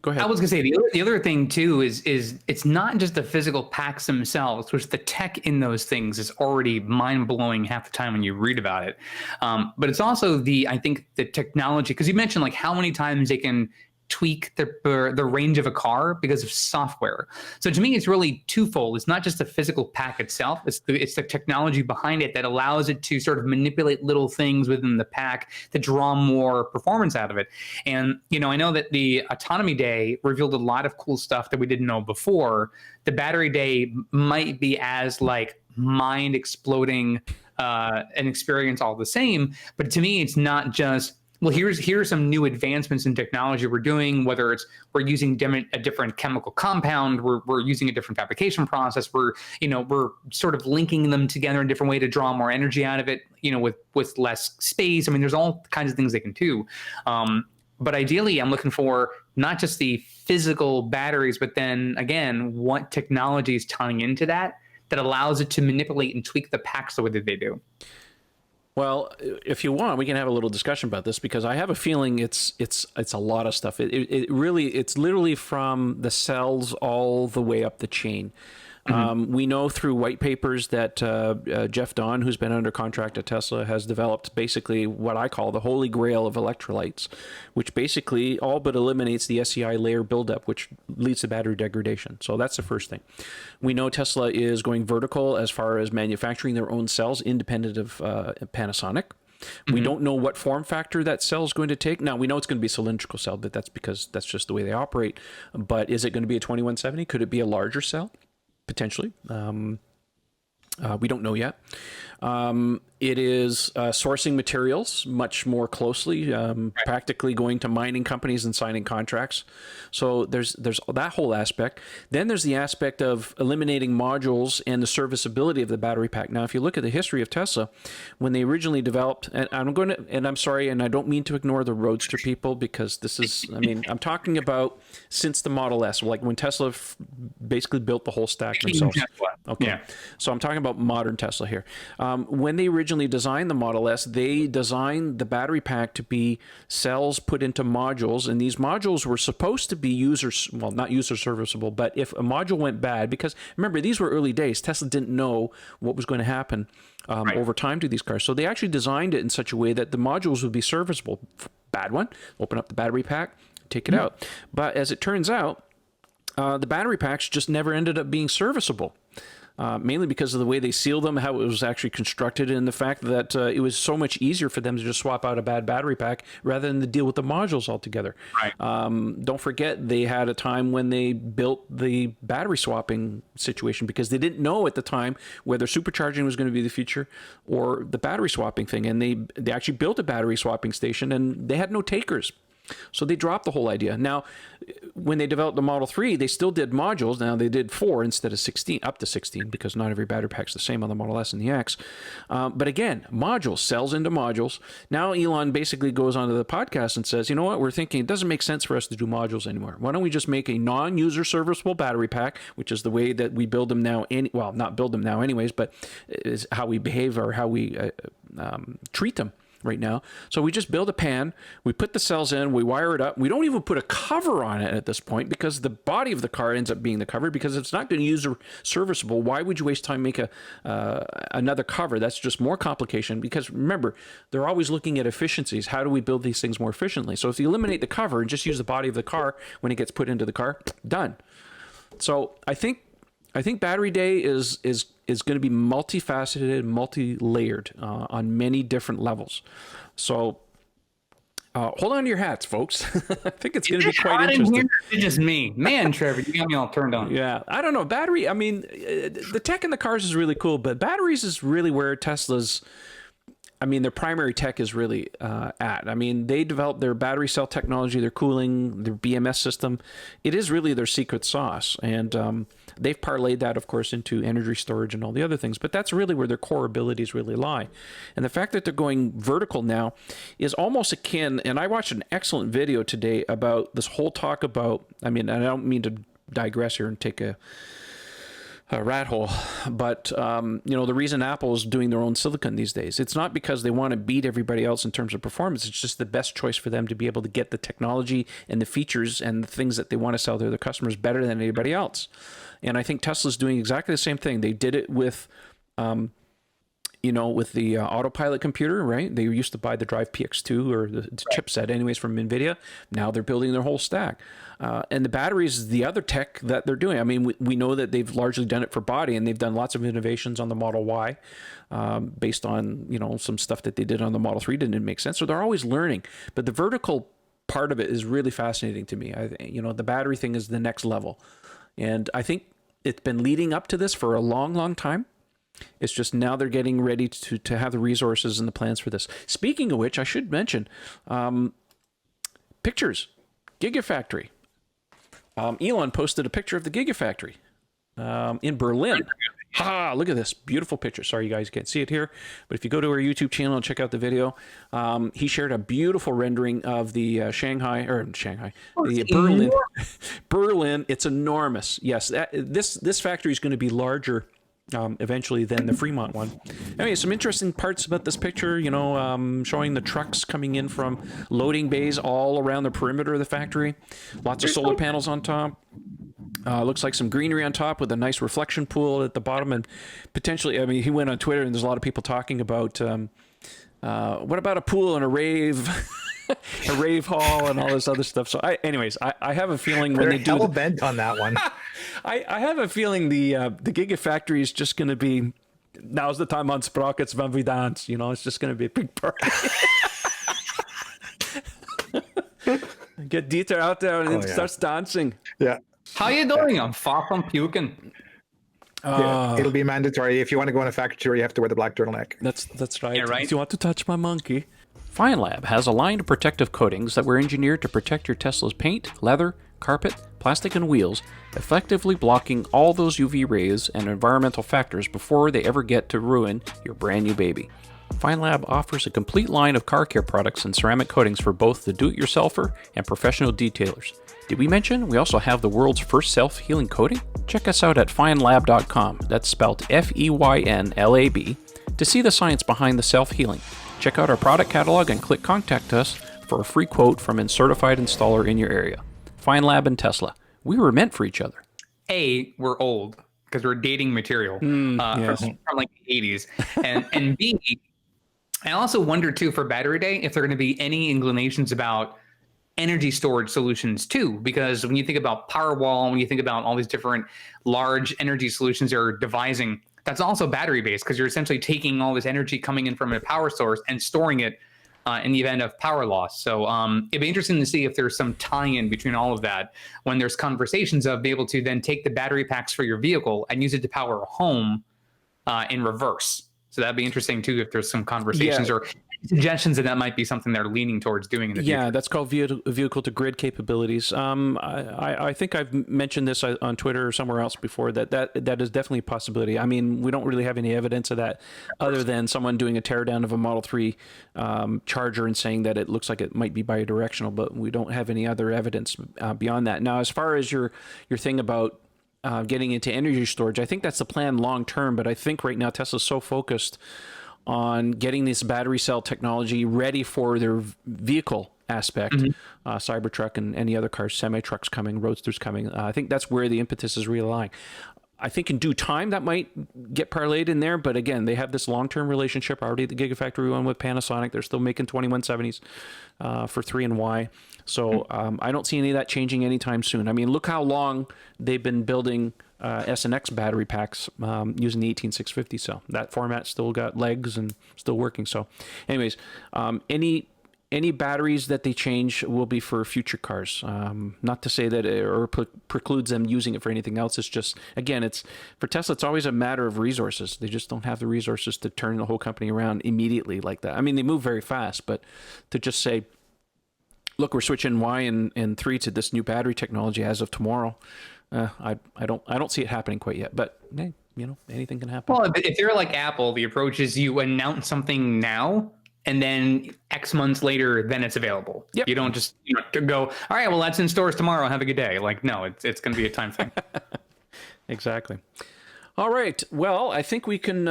Go ahead. I was gonna say the other thing too is it's not just the physical packs themselves, which the tech in those things is already mind blowing half the time when you read about it. But it's also I think the technology, because you mentioned like how many times they can tweak the range of a car because of software. So to me, it's really twofold. It's not just the physical pack itself. It's the technology behind it that allows it to sort of manipulate little things within the pack to draw more performance out of it. And, you know, I know that the Autonomy Day revealed a lot of cool stuff that we didn't know before. The Battery Day might be as like mind exploding an experience all the same. But to me, it's not just, well, here's some new advancements in technology we're doing, whether it's we're using a different chemical compound, we're using a different fabrication process, we're sort of linking them together in a different way to draw more energy out of it, you know, with less space. I mean, there's all kinds of things they can do. But ideally, I'm looking for not just the physical batteries, but then again, what technology is tying into that allows it to manipulate and tweak the packs the way that they do.
Well, if you want, we can have a little discussion about this, because I have a feeling it's a lot of stuff. It really, it's literally from the cells all the way up the chain. We know through white papers that Jeff Don, who's been under contract at Tesla, has developed basically what I call the holy grail of electrolytes, which basically all but eliminates the SEI layer buildup, which leads to battery degradation. So that's the first thing. We know Tesla is going vertical as far as manufacturing their own cells, independent of Panasonic. We don't know what form factor that cell is going to take. Now, we know it's going to be a cylindrical cell, but that's because that's just the way they operate. But is it going to be a 2170? Could it be a larger cell? Potentially. We don't know yet. It is sourcing materials much more closely, practically going to mining companies and signing contracts. So there's that whole aspect. Then there's the aspect of eliminating modules and the serviceability of the battery pack. Now, if you look at the history of Tesla, when they originally developed, and I'm sorry, and I don't mean to ignore the Roadster people, because this is, I mean, I'm talking about since the Model S, like when Tesla basically built the whole stack themselves. Okay. Yeah. So I'm talking about modern Tesla here. When they originally designed the Model S, they designed the battery pack to be cells put into modules, and these modules were supposed to be not user serviceable, but if a module went bad, because remember, these were early days, Tesla didn't know what was going to happen over time to these cars. So they actually designed it in such a way that the modules would be serviceable. Bad one, open up the battery pack, take it out. But as it turns out, the battery packs just never ended up being serviceable. Mainly because of the way they sealed them, how it was actually constructed, and the fact that it was so much easier for them to just swap out a bad battery pack rather than to deal with the modules altogether. Right. Don't forget, they had a time when they built the battery swapping situation, because they didn't know at the time whether supercharging was going to be the future or the battery swapping thing. And they actually built a battery swapping station, and they had no takers. So they dropped the whole idea. Now, when they developed the Model 3, they still did modules. Now they did 4 instead of 16, up to 16, because not every battery pack's the same on the Model S and the X. But again, modules, cells into modules. Now Elon basically goes onto the podcast and says, you know what, we're thinking it doesn't make sense for us to do modules anymore. Why don't we just make a non-user serviceable battery pack, which is the way that we build them now, well, not build them now anyways, but is how we behave or how we treat them right now. So we just build a pan, we put the cells in, we wire it up. We don't even put a cover on it at this point, because the body of the car ends up being the cover, because it's not going to use serviceable. Why would you waste time make another cover? That's just more complication, because remember, they're always looking at efficiencies. How do we build these things more efficiently? So if you eliminate the cover and just use the body of the car when it gets put into the car, done. So I think Battery Day is going to be multifaceted, multi-layered on many different levels. So hold on to your hats, folks. I think it's going to be quite interesting.
It's just me. Man, Trevor, you got me all turned on.
Yeah, I don't know. Battery, I mean, the tech in the cars is really cool, but batteries is really where Tesla's, I mean, their primary tech is really at. I mean, they developed their battery cell technology, their cooling, their BMS system. It is really their secret sauce. And they've parlayed that, of course, into energy storage and all the other things. But that's really where their core abilities really lie. And the fact that they're going vertical now is almost akin, and I watched an excellent video today about this whole talk about, I mean, I don't mean to digress here and take a rat hole, but you know, the reason Apple is doing their own silicon these days, it's not because they want to beat everybody else in terms of performance. It's just the best choice for them to be able to get the technology and the features and the things that they want to sell to their customers better than anybody else. And I think Tesla's doing exactly the same thing. They did it with you know, with the Autopilot computer, right? They used to buy the Drive PX2 or the chipset anyways from NVIDIA. Now they're building their whole stack. And the batteries is the other tech that they're doing. I mean, we know that they've largely done it for body, and they've done lots of innovations on the Model Y based on, you know, some stuff that they did on the Model 3 didn't make sense. So they're always learning. But the vertical part of it is really fascinating to me. You know, the battery thing is the next level. And I think it's been leading up to this for a long, long time. It's just now they're getting ready to have the resources and the plans for this. Speaking of which, I should mention pictures, Gigafactory. Elon posted a picture of the Gigafactory in Berlin. Ha! Look at this beautiful picture. Sorry, you guys can't see it here, but if you go to our YouTube channel and check out the video, he shared a beautiful rendering of the the Berlin. Berlin. It's enormous. Yes, this factory is going to be larger eventually than the Fremont one. Anyway, some interesting parts about this picture. You know, showing the trucks coming in from loading bays all around the perimeter of the factory. Lots of solar panels on top. Looks like some greenery on top with a nice reflection pool at the bottom, and potentially, I mean, he went on Twitter and there's a lot of people talking about what about a pool and a rave, a rave hall and all this other stuff. So, I have a feeling when they do
bent on that one.
I have a feeling the Gigafactory is just going to be, now's the time on Sprockets when we dance. You know, it's just going to be a big party. Get Dieter out there and starts dancing.
Yeah.
How you doing? I'm far from puking.
It'll be mandatory. If you want to go on a factory tour, you have to wear the black turtleneck.
That's right.
Yeah, right.
If you want to touch my monkey. FineLab has a line of protective coatings that were engineered to protect your Tesla's paint, leather, carpet, plastic, and wheels, effectively blocking all those UV rays and environmental factors before they ever get to ruin your brand new baby. FineLab offers a complete line of car care products and ceramic coatings for both the do-it-yourselfer and professional detailers. Did we mention we also have the world's first self-healing coating? Check us out at finelab.com, that's spelled FEYNLAB, to see the science behind the self-healing. Check out our product catalog and click Contact Us for a free quote from a certified installer in your area. FineLab and Tesla, we were meant for each other.
A, we're old because we're dating material from like the 80s. And B, I also wonder too for Battery Day if there are going to be any inclinations about energy storage solutions too, because when you think about Powerwall, when you think about all these different large energy solutions they're devising, that's also battery based because you're essentially taking all this energy coming in from a power source and storing it in the event of power loss. So it'd be interesting to see if there's some tie-in between all of that when there's conversations of be able to then take the battery packs for your vehicle and use it to power a home in reverse. So that'd be interesting too if there's some conversations or suggestions that might be something they're leaning towards doing in the future.
Yeah, that's called vehicle to grid capabilities. I think I've mentioned this on Twitter or somewhere else before that is definitely a possibility. I mean, we don't really have any evidence of that other than someone doing a teardown of a Model 3 Charger and saying that it looks like it might be bidirectional, but we don't have any other evidence beyond that. Now, as far as your thing about getting into energy storage, I think that's the plan long term, but I think right now Tesla's so focused on getting this battery cell technology ready for their vehicle aspect, Cybertruck and any other cars, semi-trucks coming, roadsters coming. I think that's where the impetus is really lying. I think in due time that might get parlayed in there, but again, they have this long-term relationship already at the Gigafactory one with Panasonic. They're still making 2170s for 3 and Y. So I don't see any of that changing anytime soon. I mean, look how long they've been building S and X battery packs using the 18650 cell. That format still got legs and still working. So anyways, any batteries that they change will be for future cars. Not to say that it precludes them using it for anything else. It's just, again, it's for Tesla, it's always a matter of resources. They just don't have the resources to turn the whole company around immediately like that. I mean, they move very fast, but to just say, look, we're switching Y and 3 to this new battery technology as of tomorrow. I don't see it happening quite yet, but hey, you know, anything can happen.
Well, if you're like Apple, the approach is you announce something now, and then X months later, then it's available. Yep. You don't just go, all right, well, that's in stores tomorrow. Have a good day. Like, no, it's going to be a time thing.
Exactly. All right. Well, I think we can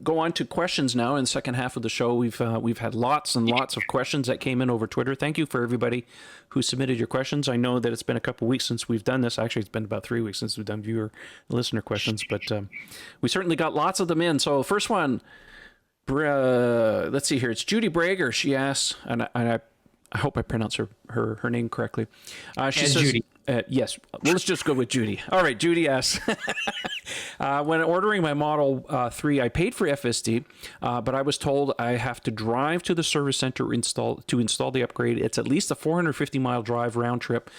go on to questions now in the second half of the show. We've had lots and lots of questions that came in over Twitter. Thank you for everybody who submitted your questions. I know that it's been a couple weeks since we've done this. Actually, it's been about 3 weeks since we've done viewer and listener questions, but we certainly got lots of them in. So first one, let's see here. It's Judy Brager. She asks, and I hope I pronounce her name correctly. She says, Judy. Yes, well, let's just go with Judy. All right, Judy asks, when ordering my Model 3, I paid for FSD, but I was told I have to drive to the service center to install the upgrade. It's at least a 450-mile drive round trip,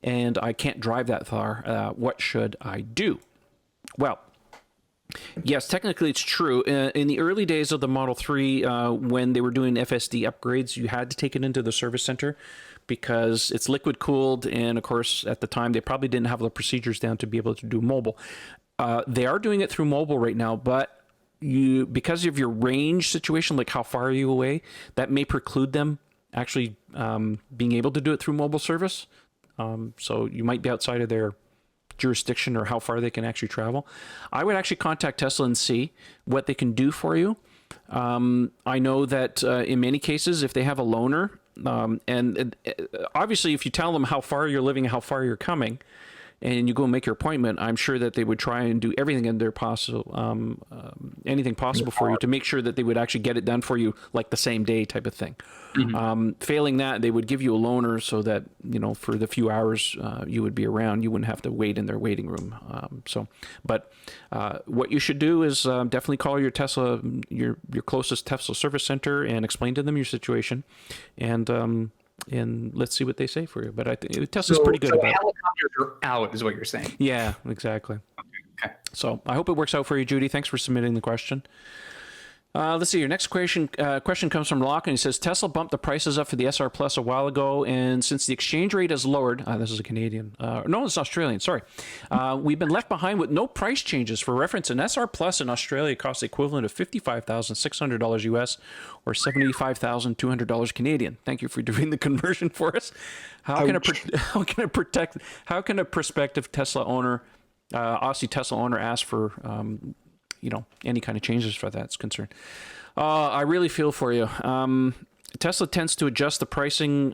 and I can't drive that far. What should I do? Well, yes, technically it's true. In the early days of the Model 3, when they were doing FSD upgrades, you had to take it into the service center because it's liquid cooled. And of course, at the time, they probably didn't have the procedures down to be able to do mobile. They are doing it through mobile right now, but because of your range situation, like how far are you away, that may preclude them actually being able to do it through mobile service. So you might be outside of their jurisdiction or how far they can actually travel. I would actually contact Tesla and see what they can do for you. I know that in many cases, if they have a loaner, and obviously if you tell them how far you're living, how far you're coming, and you go and make your appointment, I'm sure that they would try and do everything in their possible, anything possible for you to make sure that they would actually get it done for you like the same day type of thing. Failing that, they would give you a loaner so that, you know, for the few hours you would be around, you wouldn't have to wait in their waiting room. But what you should do is definitely call your Tesla, your closest Tesla service center and explain to them your situation, and let's see what they say for you. But I think Tesla's pretty good about it.
Helicopters are out, is what you're saying.
Yeah, exactly.
Okay.
So I hope it works out for you, Judy. Thanks for submitting the question. Let's see. Your next question comes from Locke, and he says, Tesla bumped the prices up for the SR Plus a while ago, and since the exchange rate has lowered, this is a Canadian. No, it's Australian. Sorry. We've been left behind with no price changes. For reference, an SR Plus in Australia costs the equivalent of $55,600 US or $75,200 Canadian. Thank you for doing the conversion for us. How can a prospective Tesla owner, Aussie Tesla owner, ask for any kind of changes for that's concerned? I really feel for you. Tesla tends to adjust the pricing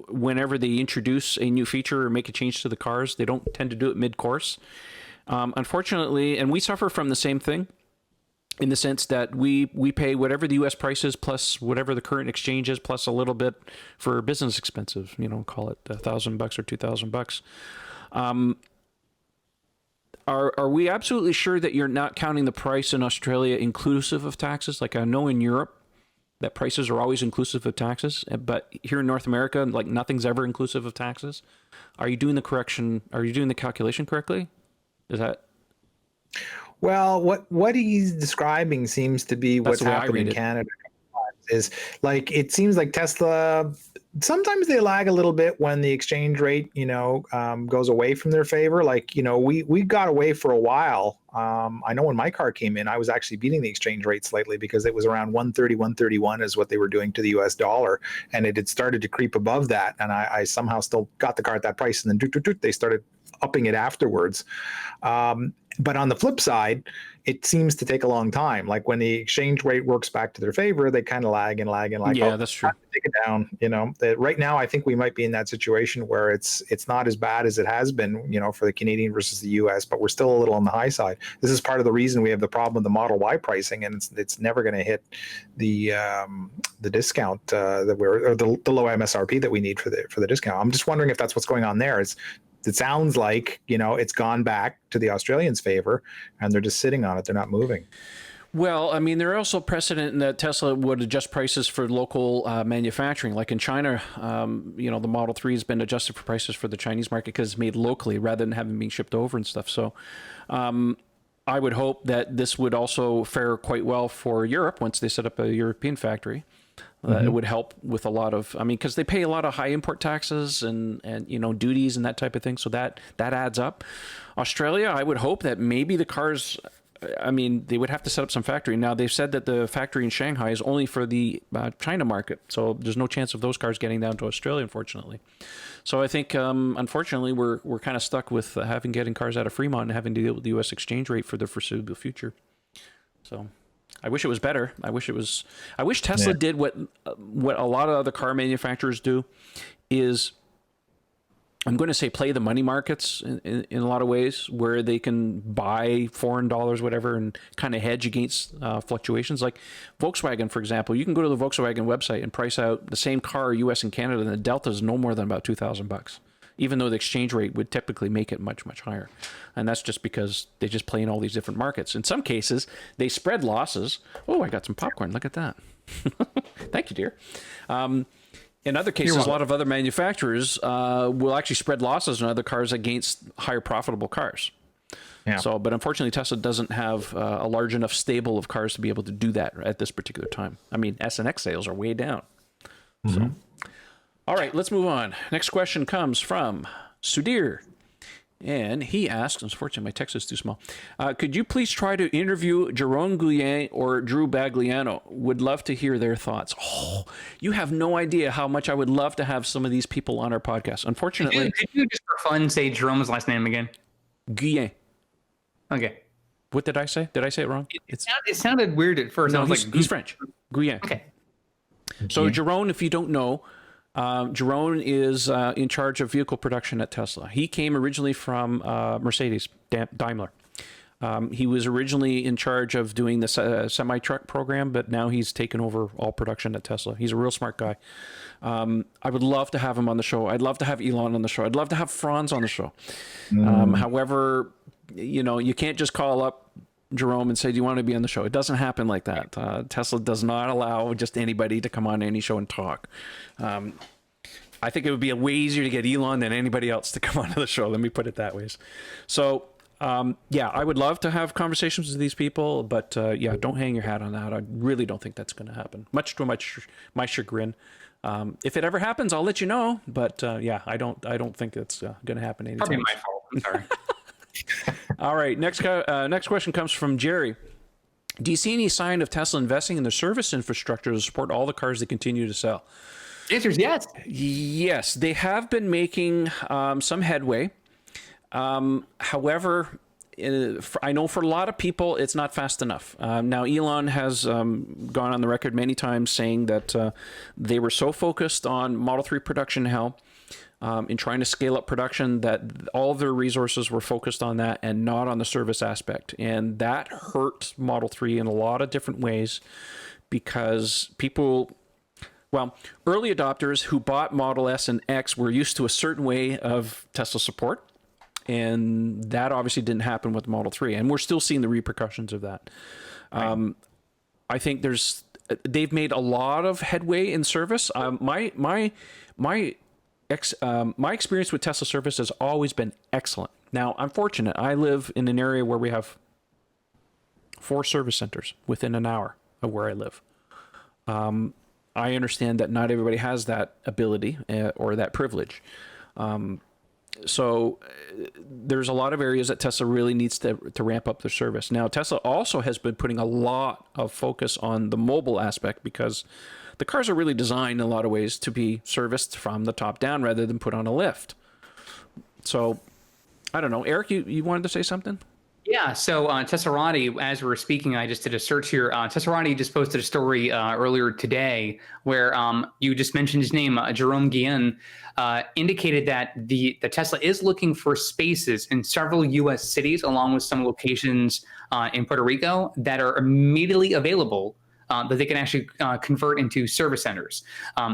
whenever they introduce a new feature or make a change to the cars. They don't tend to do it mid-course. Unfortunately, and we suffer from the same thing in the sense that we pay whatever the U.S. price is plus whatever the current exchange is plus a little bit for business expenses, call it $1,000 or $2,000. Are we absolutely sure that you're not counting the price in Australia inclusive of taxes? Like I know in Europe that prices are always inclusive of taxes, but here in North America, like nothing's ever inclusive of taxes. Are you doing the correction? Are you doing the calculation correctly? Is that?
Well, what he's describing seems to be what's happened in Canada. Is like it seems like Tesla, sometimes they lag a little bit when the exchange rate goes away from their favor. Like we got away for a while. I know when my car came in, I was actually beating the exchange rate slightly because it was around 130, 131 is what they were doing to the US dollar, and it had started to creep above that, and I somehow still got the car at that price, and then they started upping it afterwards. But on the flip side, it seems to take a long time. Like when the exchange rate works back to their favor, they kind of lag. Yeah,
that's true.
Take it down. Right now, I think we might be in that situation where it's not as bad as it has been, for the Canadian versus the U.S., but we're still a little on the high side. This is part of the reason we have the problem with the Model Y pricing, and it's never going to hit the discount that or the low MSRP that we need for the discount. I'm just wondering if that's what's going on there. It sounds like, it's gone back to the Australians' favor and they're just sitting on it. They're not moving.
Well, I mean, there are also precedent that Tesla would adjust prices for local manufacturing. Like in China, the Model 3 has been adjusted for prices for the Chinese market because it's made locally rather than having been shipped over and stuff. So I would hope that this would also fare quite well for Europe once they set up a European factory. It would help with a lot of, because they pay a lot of high import taxes and duties and that type of thing. So that adds up. Australia, I would hope that maybe the cars, they would have to set up some factory. Now they've said that the factory in Shanghai is only for the China market. So there's no chance of those cars getting down to Australia, unfortunately. So I think, unfortunately, we're kind of stuck with getting cars out of Fremont and having to deal with the U.S. exchange rate for the foreseeable future. So I wish it was better. I wish Tesla did what a lot of other car manufacturers do, is I'm going to say play the money markets in a lot of ways, where they can buy foreign dollars, whatever, and kind of hedge against fluctuations. Like Volkswagen, for example, you can go to the Volkswagen website and price out the same car, U.S. and Canada, and the delta is no more than about $2,000. Even though the exchange rate would typically make it much, much higher. And that's just because they just play in all these different markets. In some cases, they spread losses. Oh, I got some popcorn. Look at that. Thank you, dear. In other cases, a lot of other manufacturers will actually spread losses on other cars against higher profitable cars. Yeah. So, but unfortunately, Tesla doesn't have a large enough stable of cars to be able to do that at this particular time. S and X sales are way down. So. All right, let's move on. Next question comes from Sudhir. And he asks, unfortunately, my text is too small. Could you please try to interview Jerome Guyen or Drew Bagliano? Would love to hear their thoughts. Oh, you have no idea how much I would love to have some of these people on our podcast. Unfortunately,
Could you just for fun say Jerome's last name again?
Guyen.
Okay.
What did I say? Did I say it wrong?
It sounded weird at first.
No,
I was
he's French. Guyen.
Okay.
So Jerome, if you don't know, Jerome is in charge of vehicle production at Tesla. He came originally from Mercedes, Daimler. He was originally in charge of doing the semi-truck program, but now he's taken over all production at Tesla. He's a real smart guy. I would love to have him on the show. I'd love to have Elon on the show. I'd love to have Franz on the show. However, you can't just call up Jerome and say, do you want to be on the show? It doesn't happen like that. Tesla does not allow just anybody to come on any show and talk. I think it would be way easier to get Elon than anybody else to come onto the show. Let me put it that way. So, I would love to have conversations with these people, but don't hang your hat on that. I really don't think that's going to happen. Much to my chagrin. If it ever happens, I'll let you know. But I don't think it's going to happen anytime.
Probably my fault. I'm sorry.
All right. Next question comes from Jerry. Do you see any sign of Tesla investing in the service infrastructure to support all the cars they continue to sell?
The answer is yes.
Yes, they have been making some headway. However, I know for a lot of people, it's not fast enough. Now, Elon has gone on the record many times saying that they were so focused on Model 3 production hell in trying to scale up production that all of their resources were focused on that and not on the service aspect. And that hurt Model 3 in a lot of different ways because early adopters who bought Model S and X were used to a certain way of Tesla support. And that obviously didn't happen with Model 3. And we're still seeing the repercussions of that. Right. I think they've made a lot of headway in service. My experience with Tesla service has always been excellent. Now, I'm fortunate. I live in an area where we have 4 service centers within an hour of where I live. I understand that not everybody has that ability or that privilege. So there's a lot of areas that Tesla really needs to ramp up their service. Now, Tesla also has been putting a lot of focus on the mobile aspect because the cars are really designed in a lot of ways to be serviced from the top down rather than put on a lift. So I don't know. Eric, you wanted to say something?
Yeah, so Tesserati, as we were speaking, I just did a search here. Tesserati just posted a story earlier today where you just mentioned his name, Jerome Guillen, indicated that the Tesla is looking for spaces in several U.S. cities, along with some locations in Puerto Rico that are immediately available that they can actually convert into service centers.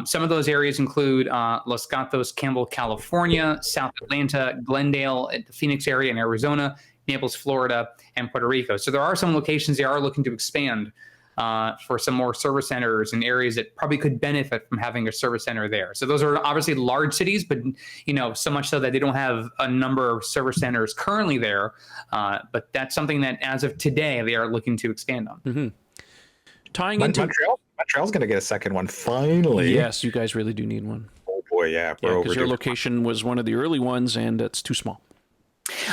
Some of those areas include Los Gatos, Campbell, California, South Atlanta, Glendale, the Phoenix area in Arizona, Naples, Florida, and Puerto Rico. So there are some locations they are looking to expand for some more service centers in areas that probably could benefit from having a service center there. So those are obviously large cities, but so much so that they don't have a number of service centers currently there. But that's something that, as of today, they are looking to expand on.
Mm-hmm. Tying into
Montreal's going to get a second one finally.
Yes, you guys really do need one.
Oh boy, yeah.
Because your location was one of the early ones, and it's too small.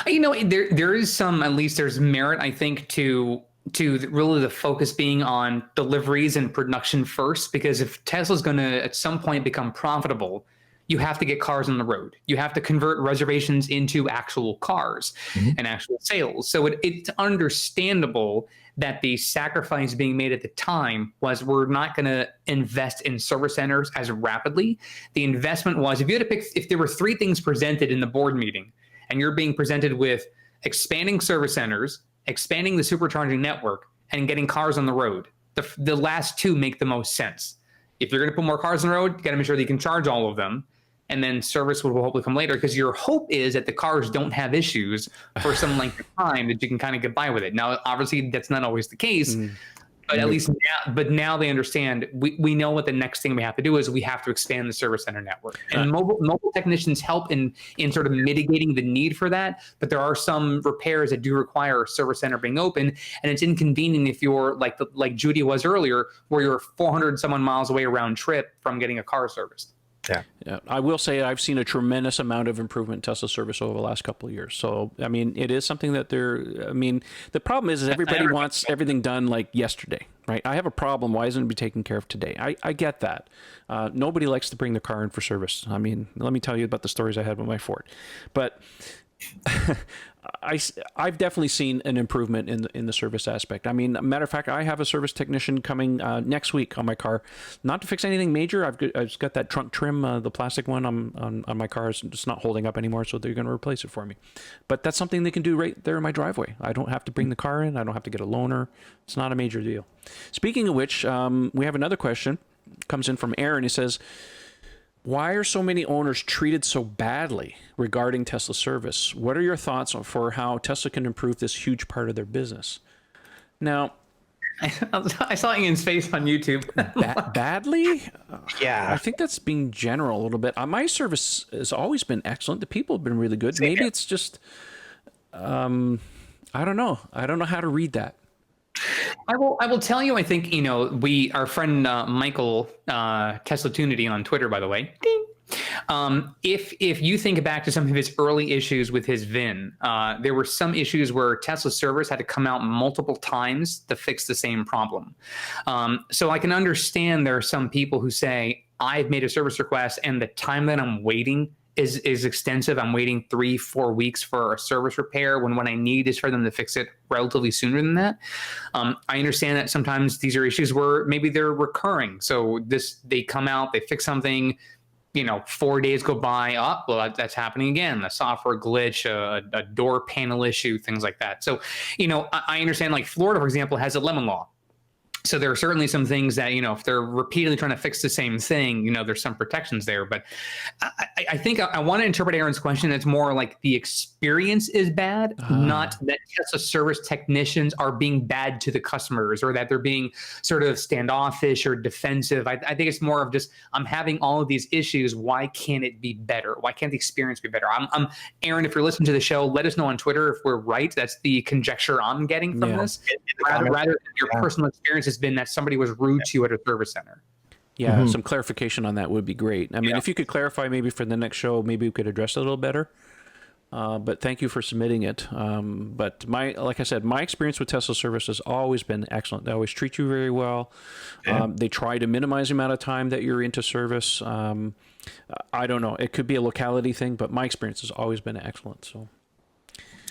There is some, at least there's merit, I think, to really the focus being on deliveries and production first, because if Tesla's going to at some point become profitable, you have to get cars on the road. You have to convert reservations into actual cars and actual sales. So it's understandable that the sacrifice being made at the time was we're not going to invest in service centers as rapidly. The investment was, if you had to pick, if there were 3 things presented in the board meeting, and you're being presented with expanding service centers, expanding the supercharging network, and getting cars on the road, the last 2 make the most sense. If you're going to put more cars on the road, you got to make sure that you can charge all of them, and then service will hopefully come later, because your hope is that the cars don't have issues for some length of time that you can kind of get by with it. Now, obviously, that's not always the case. But at least now they understand, we know what the next thing we have to do is we have to expand the service center network. And mobile technicians help in sort of mitigating the need for that. But there are some repairs that do require a service center being open. And it's inconvenient if you're like Judy was earlier, where you're 400 some odd miles away round trip from getting a car serviced.
Yeah, I will say I've seen a tremendous amount of improvement in Tesla service over the last couple of years. So, I mean, it is something that the problem is everybody wants everything done like yesterday, right? I have a problem. Why isn't it be taken care of today? I get that. Nobody likes to bring the car in for service. I mean, let me tell you about the stories I had with my Ford. But I've definitely seen an improvement in the service aspect. I mean, matter of fact, I have a service technician coming next week on my car, not to fix anything major. I've just got that trunk trim, the plastic one on my car. It's not holding up anymore, so they're going to replace it for me. But that's something they can do right there in my driveway. I don't have to bring the car in. I don't have to get a loaner. It's not a major deal. Speaking of which, we have another question. Comes in from Aaron. He says, why are so many owners treated so badly regarding Tesla service? What are your thoughts for how Tesla can improve this huge part of their business? Now,
I saw Ian's face on YouTube.
Badly?
Yeah.
I think that's being general a little bit. My service has always been excellent. The people have been really good. Maybe it's just, I don't know. I don't know how to read that.
I will tell you, I think, our friend Michael, Tesla Tunity on Twitter, by the way, ding. If you think back to some of his early issues with his VIN, there were some issues where Tesla servers had to come out multiple times to fix the same problem. So I can understand there are some people who say, I've made a service request and the time that I'm waiting is extensive. I'm waiting 3-4 weeks for a service repair when what I need is for them to fix it relatively sooner than that. I understand that sometimes these are issues where maybe they're recurring. So they come out, they fix something, 4 days go by, that's happening again. A software glitch, a door panel issue, things like that. So, I understand, like Florida, for example, has a lemon law. So there are certainly some things that, if they're repeatedly trying to fix the same thing, there's some protections there. But I think I want to interpret Aaron's question as more like the experience is bad, not that Tesla service technicians are being bad to the customers or that they're being sort of standoffish or defensive. I think it's more of just, I'm having all of these issues. Why can't it be better? Why can't the experience be better? Aaron, if you're listening to the show, let us know on Twitter if we're right. That's the conjecture I'm getting from this. Rather than your personal experience has been that somebody was rude to you at a service center.
Yeah, some clarification on that would be great. I mean, if you could clarify maybe for the next show, maybe we could address it a little better. But thank you for submitting it. But like I said, my experience with Tesla service has always been excellent. They always treat you very well. They try to minimize the amount of time that you're into service. I don't know. It could be a locality thing, but my experience has always been excellent. So.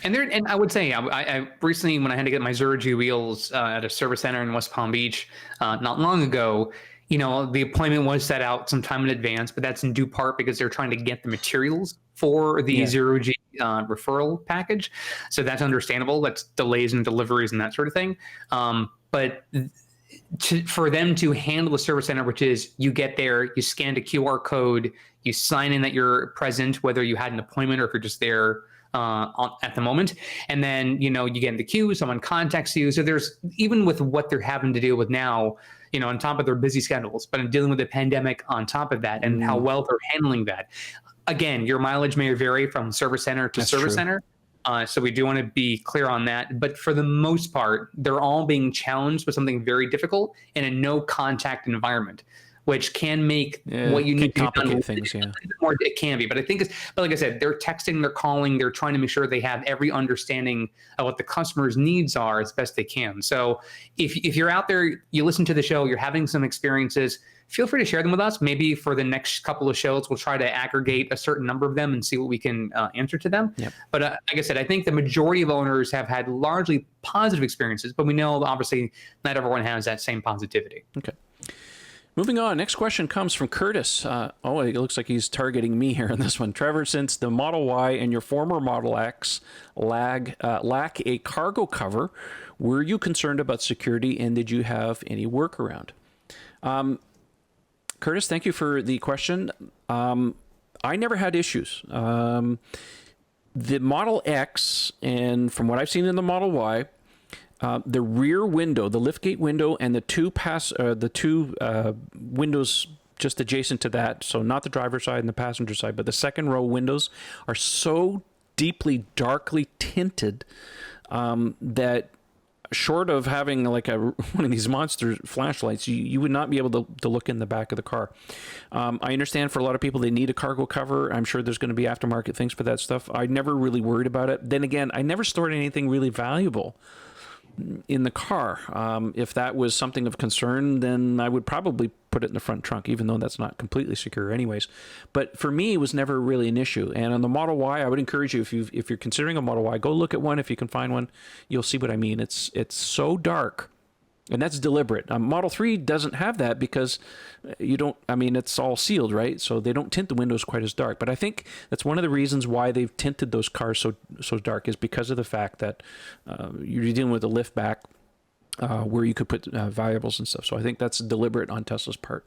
And I would say, I recently, when I had to get my Zero G wheels at a service center in West Palm Beach not long ago, the appointment was set out some time in advance, but that's in due part because they're trying to get the materials for the Zero G referral package. So that's understandable. That's delays in deliveries and that sort of thing. But for them to handle the service center, which is you get there, you scan a QR code, you sign in that you're present, whether you had an appointment or if you're just there at the moment, and then you get in the queue, someone contacts you. So there's, even with what they're having to deal with now, on top of their busy schedules, but I'm dealing with the pandemic on top of that and how well they're handling that. Again, your mileage may vary from service center to service center. So we do want to be clear on that. But for the most part, they're all being challenged with something very difficult in a no contact environment, which can make what you need to
complicate things. Yeah,
more it can be. But I think but like I said, they're texting, they're calling, they're trying to make sure they have every understanding of what the customer's needs are as best they can. So if you're out there, you listen to the show, you're having some experiences, feel free to share them with us. Maybe for the next couple of shows, we'll try to aggregate a certain number of them and see what we can answer to them. Yep. But like I said, I think the majority of owners have had largely positive experiences, but we know obviously not everyone has that same positivity.
Okay. Moving on, next question comes from Curtis. It looks like he's targeting me here on this one. Trevor, since the Model Y and your former Model X lack a cargo cover, were you concerned about security and did you have any workaround? Curtis, thank you for the question. I never had issues. The Model X, and from what I've seen in the Model Y, the rear window, the liftgate window, and the two windows just adjacent to that, so not the driver's side and the passenger side, but the second row windows are so deeply, darkly tinted that short of having like one of these monster flashlights, you would not be able to look in the back of the car. I understand for a lot of people they need a cargo cover. I'm sure there's going to be aftermarket things for that stuff. I never really worried about it. Then again, I never stored anything really valuable in the car. If that was something of concern, then I would probably put it in the front trunk, even though that's not completely secure anyways. But for me, it was never really an issue. And on the Model Y, I would encourage you, if you're considering a Model Y, go look at one. If you can find one, you'll see what I mean. It's so dark. And that's deliberate. Model 3 doesn't have that because it's all sealed, right? So they don't tint the windows quite as dark. But I think that's one of the reasons why they've tinted those cars so dark, is because of the fact that you're dealing with a lift back where you could put valuables and stuff. So I think that's deliberate on Tesla's part.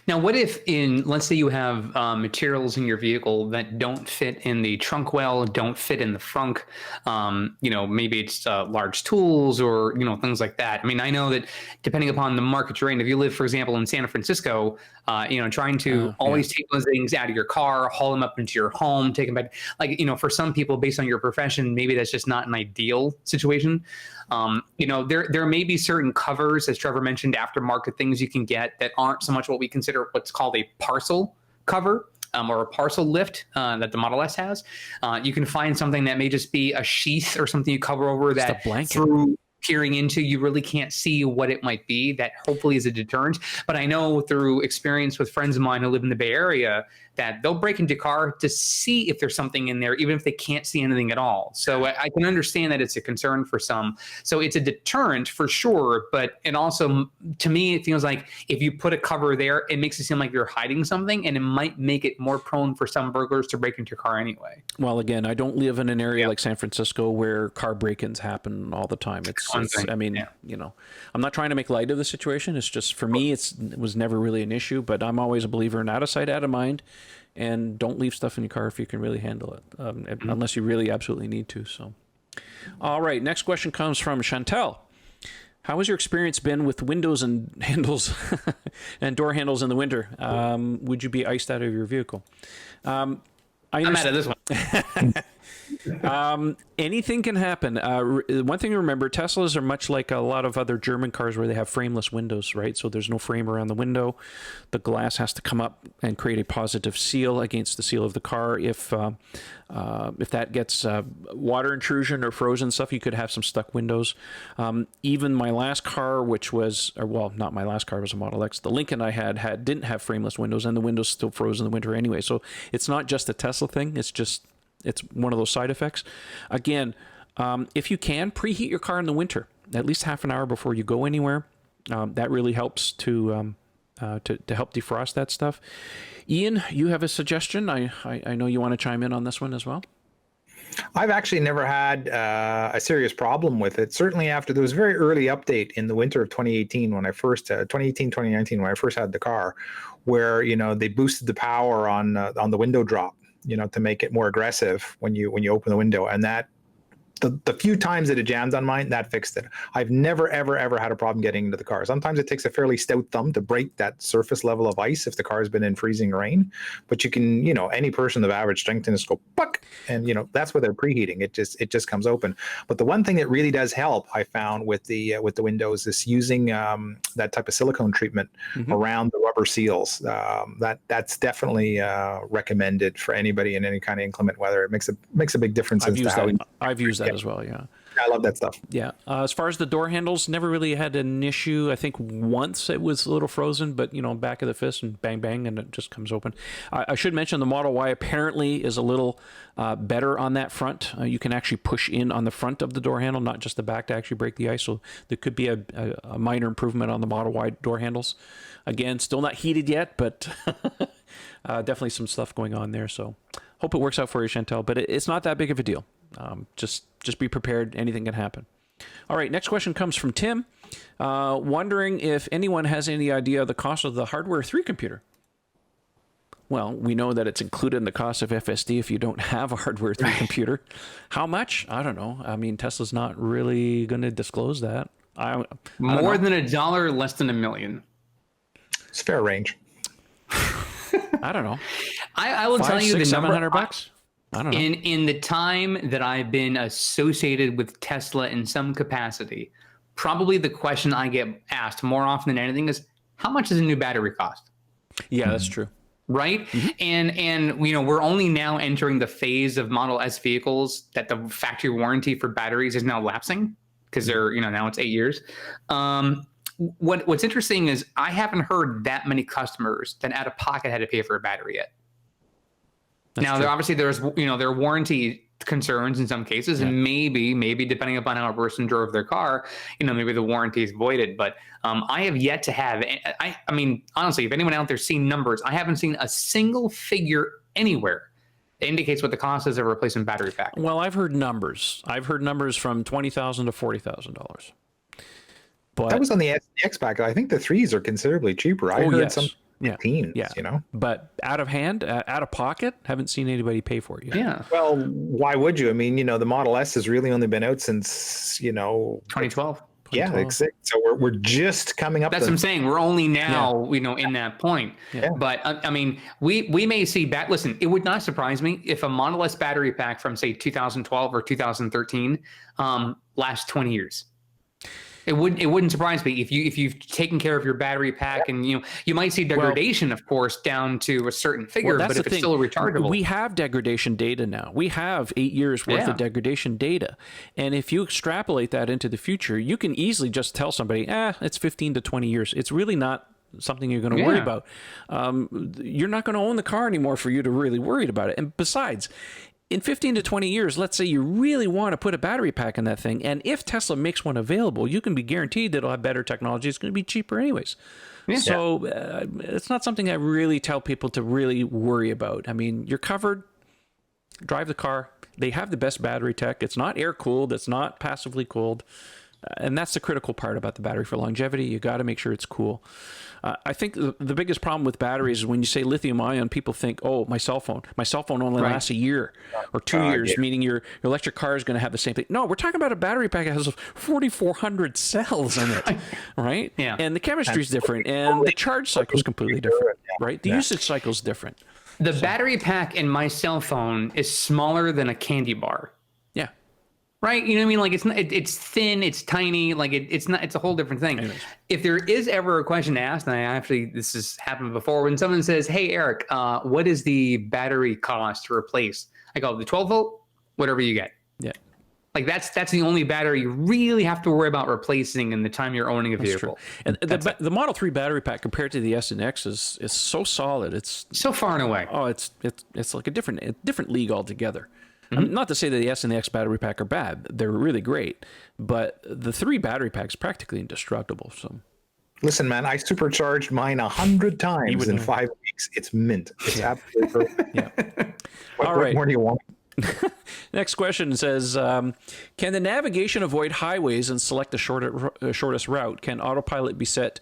Now, what if let's say you have materials in your vehicle that don't fit in the trunk well, don't fit in the frunk, maybe it's large tools or, things like that. I mean, I know that depending upon the market you're in, if you live, for example, in San Francisco, trying to always take those things out of your car, haul them up into your home, take them back. For some people, based on your profession, maybe that's just not an ideal situation. There may be certain covers, as Trevor mentioned, aftermarket things you can get that aren't so much what we consider what's called a parcel cover or a parcel lift that the Model S has. You can find something that may just be a sheath or something you cover over that through peering into, you really can't see what it might be. That hopefully is a deterrent. But I know through experience with friends of mine who live in the Bay Area that they'll break into a car to see if there's something in there, even if they can't see anything at all. So I can understand that it's a concern for some. So it's a deterrent for sure. But it also, to me, it feels like if you put a cover there, it makes it seem like you're hiding something, and it might make it more prone for some burglars to break into your car anyway.
Well, again, I don't live in an area like San Francisco where car break-ins happen all the time. I'm not trying to make light of the situation. It's just, for me, it was never really an issue, but I'm always a believer in out of sight, out of mind. And don't leave stuff in your car if you can really handle it, unless you really absolutely need to. So, all right. Next question comes from Chantel. How has your experience been with windows and handles and door handles in the winter? Would you be iced out of your vehicle?
I'm out of this one.
Anything can happen. One thing to remember, Teslas are much like a lot of other German cars where they have frameless windows, right? So there's no frame around the window. The glass has to come up and create a positive seal against the seal of the car. If that gets water intrusion or frozen stuff, you could have some stuck windows. Even my last car, not my last car, it was a Model X. The Lincoln I had didn't have frameless windows, and the windows still froze in the winter anyway. So it's not just a Tesla thing. It's one of those side effects. Again, if you can, preheat your car in the winter, at least half an hour before you go anywhere. That really helps to help defrost that stuff. Ian, you have a suggestion? I know you want to chime in on this one as well.
I've actually never had a serious problem with it. Certainly after there was a very early update in the winter of 2018 when I first 2019 when I first had the car, where they boosted the power on the window drop, to make it more aggressive when you open the window, and that the few times that it jammed on mine, that fixed it. I've never, ever had a problem getting into the car. Sometimes it takes a fairly stout thumb to break that surface level of ice if the car has been in freezing rain. But you can, any person of average strength can just go, puck, and, that's where they're preheating. It just comes open. But the one thing that really does help, I found with the windows, is using that type of silicone treatment around the rubber seals. That's definitely recommended for anybody in any kind of inclement weather. It makes a big difference.
I've used that as well. Yeah.
I love that stuff.
Yeah. As far as the door handles, never really had an issue. I think once it was a little frozen, but back of the fist and bang, bang, and it just comes open. I should mention the Model Y apparently is a little better on that front. You can actually push in on the front of the door handle, not just the back, to actually break the ice. So there could be a minor improvement on the Model Y door handles. Again, still not heated yet, but definitely some stuff going on there. So hope it works out for you, Chantel, but it's not that big of a deal. Just be prepared. Anything can happen. All right. Next question comes from Tim, wondering if anyone has any idea of the cost of the Hardware 3 computer. Well, we know that it's included in the cost of FSD if you don't have a Hardware 3 computer. How much? I don't know. I mean, Tesla's not really going to disclose that.
More than $1, less than $1 million.
It's fair range.
I don't know.
I will tell you the number.
$700. I don't know.
In the time that I've been associated with Tesla in some capacity, probably the question I get asked more often than anything is, how much does a new battery cost?
Yeah, that's true.
Right. And we're only now entering the phase of Model S vehicles that the factory warranty for batteries is now lapsing, because they're, now it's 8 years. What's interesting is I haven't heard that many customers that out of pocket had to pay for a battery yet. Now, obviously there are warranty concerns in some cases, and maybe depending upon how a person drove their car, maybe the warranty is voided. But I have yet to have. I mean, honestly, if anyone out there's seen numbers, I haven't seen a single figure anywhere that indicates what the cost is of a replacement battery pack.
Well, I've heard numbers. I've heard numbers from $20,000 to $40,000. But
that was on the SDX pack. I think the 3s are considerably cheaper. I heard some teens,
But out of hand, out of pocket, haven't seen anybody pay for it yet.
Yeah.
Well, why would you? I mean, the Model S has really only been out since
2012.
Yeah, so we're just coming up.
That's what I'm saying. We're only now, in that point.
Yeah.
But I mean, we may see back. Listen, it would not surprise me if a Model S battery pack from say 2012 or 2013 lasts 20 years. It wouldn't surprise me if you've taken care of your battery pack, and you might see degradation, of course, down to a certain figure, but if it's still rechargeable.
We have degradation data now. We have 8 years worth of degradation data, and if you extrapolate that into the future, you can easily just tell somebody, it's 15 to 20 years. It's really not something you're going to worry about. You're not going to own the car anymore for you to really worry about it. And besides, in 15 to 20 years, let's say you really want to put a battery pack in that thing, and if Tesla makes one available, you can be guaranteed that it'll have better technology. It's going to be cheaper anyways. Yeah. So it's not something I really tell people to really worry about. I mean, you're covered. Drive the car. They have the best battery tech. It's not air-cooled. It's not passively cooled. And that's the critical part about the battery for longevity. You got to make sure it's cool. I think the biggest problem with batteries is when you say lithium ion, people think, oh, my cell phone only lasts a year or 2 years, meaning your electric car is going to have the same thing. No, we're talking about a battery pack that has 4,400 cells in it, right?
Yeah.
And the chemistry is different, and the charge cycle is completely different, right? The usage cycle is different.
The battery pack in my cell phone is smaller than a candy bar.
Yeah.
Right, you know what I mean? Like it's thin, it's tiny, like it's a whole different thing.
Anyways.
If there is ever a question asked, and this has happened before, when someone says, "Hey, Eric, what is the battery cost to replace?" I go, "The 12 volt, whatever you get."
Yeah,
like that's the only battery you really have to worry about replacing in the time you're owning a vehicle.
And the Model 3 battery pack compared to the S and X is so solid. It's
so far and away.
Oh, it's like a different league altogether. Not to say that the S and the X battery pack are bad. They're really great. But the 3 battery pack's practically indestructible. So,
listen, man, I supercharged mine 100 times in 5 weeks. It's mint. It's absolutely perfect.
Yeah.
What more do you want?
Next question says, can the navigation avoid highways and select the shortest route? Can Autopilot be set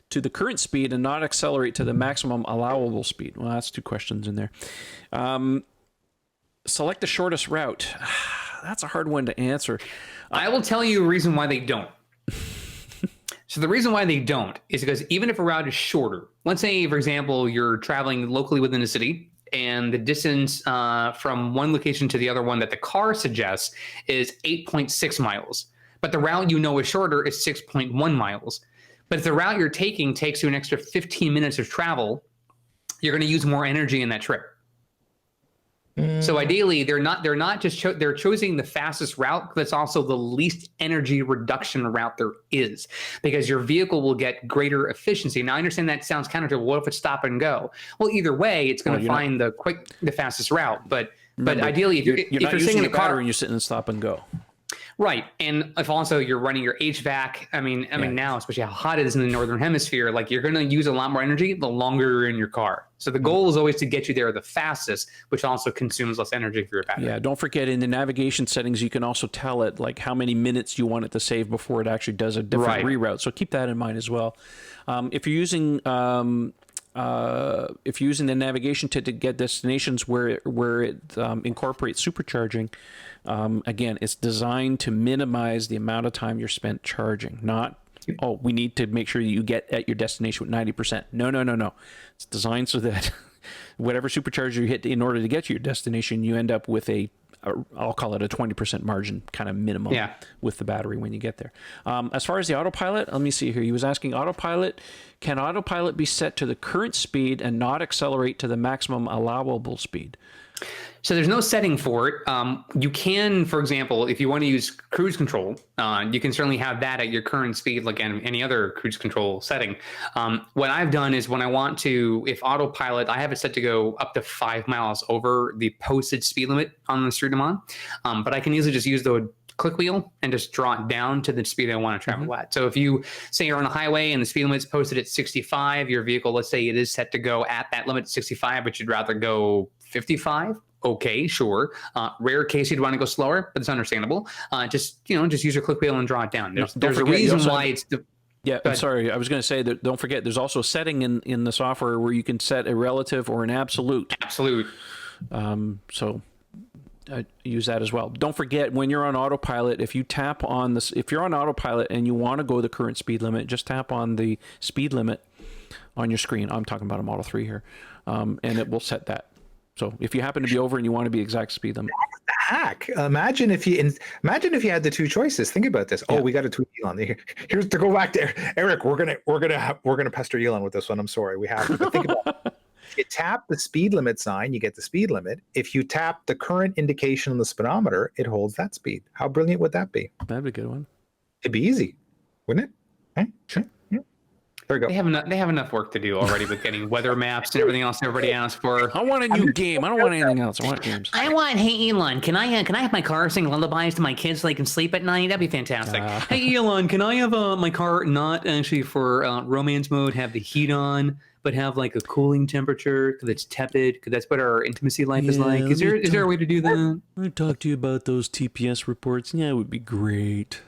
to the current speed and not accelerate to the maximum allowable speed? Well, that's 2 questions in there. Select the shortest route. That's a hard one to answer.
I will tell you a reason why they don't. So the reason why they don't is because even if a route is shorter, let's say, for example, you're traveling locally within a city, and the distance from one location to the other one that the car suggests is 8.6 miles. But the route is shorter is 6.1 miles. But if the route you're taking takes you an extra 15 minutes of travel, you're going to use more energy in that trip. So ideally, they're not just they're choosing the fastest route, but it's also the least energy reduction route there is, because your vehicle will get greater efficiency. Now, I understand that sounds counter to what if it's stop and go? Well, either way, it's going to find the fastest route. But ideally, if you're sitting in a car
and you're sitting in stop and go.
Right. And if also you're running your HVAC, I mean, now, especially how hot it is in the Northern Hemisphere, like you're going to use a lot more energy the longer you're in your car. So the goal is always to get you there the fastest, which also consumes less energy for your battery.
Yeah. Don't forget, in the navigation settings, you can also tell it like how many minutes you want it to save before it actually does a different reroute. So keep that in mind as well. If you're using the navigation to get destinations where it incorporates supercharging, again, it's designed to minimize the amount of time you're spent charging. Not, we need to make sure you get at your destination with 90%. No. It's designed so that whatever supercharger you hit in order to get to your destination, you end up with I'll call it a 20% margin kind of minimum with the battery when you get there. As far as the autopilot, let me see here. He was asking autopilot, can autopilot be set to the current speed and not accelerate to the maximum allowable speed?
So there's no setting for it. You can, for example, if you want to use cruise control, you can certainly have that at your current speed, like any other cruise control setting. What I've done is when I want to, if autopilot, I have it set to go up to 5 miles over the posted speed limit on the street I'm on. But I can easily just use the click wheel and just draw it down to the speed I want to travel at. So if you say you're on a highway and the speed limit's posted at 65, your vehicle, let's say it is set to go at that limit 65, but you'd rather go 55. Okay, sure. Rare case you'd want to go slower, but it's understandable. Just use your click wheel and draw it down. There's a reason why it's.
I'm sorry. I was going to say that. Don't forget, there's also a setting in the software where you can set a relative or an absolute.
Absolute.
So use that as well. Don't forget, when you're on autopilot, if you tap on this, if you're on autopilot and you want to go the current speed limit, just tap on the speed limit on your screen. I'm talking about a Model 3 here, and it will set that. So if you happen to be over and you want to be exact speed limit.
That's the hack. Imagine if you had the two choices. Think about this. Oh, we got to tweet Elon. Here's to go back to Eric. We're gonna pester Elon with this one. I'm sorry, we have to. But think about it. If you tap the speed limit sign, you get the speed limit. If you tap the current indication on the speedometer, it holds that speed. How brilliant would that be?
That'd be a good one.
It'd be easy, wouldn't it? Okay. Sure. There we go.
They have enough work to do already with getting weather maps and everything else everybody asks for.
I want a new game. I don't want anything else. I want games.
Hey Elon, can I have my car sing lullabies to my kids so they can sleep at night? That'd be fantastic.
Hey Elon, can I have my car not actually for romance mode have the heat on, but have like a cooling temperature because it's tepid? Because that's what our intimacy life is like. Is there a way to do that?
Let me talk to you about those TPS reports. Yeah, it would be great.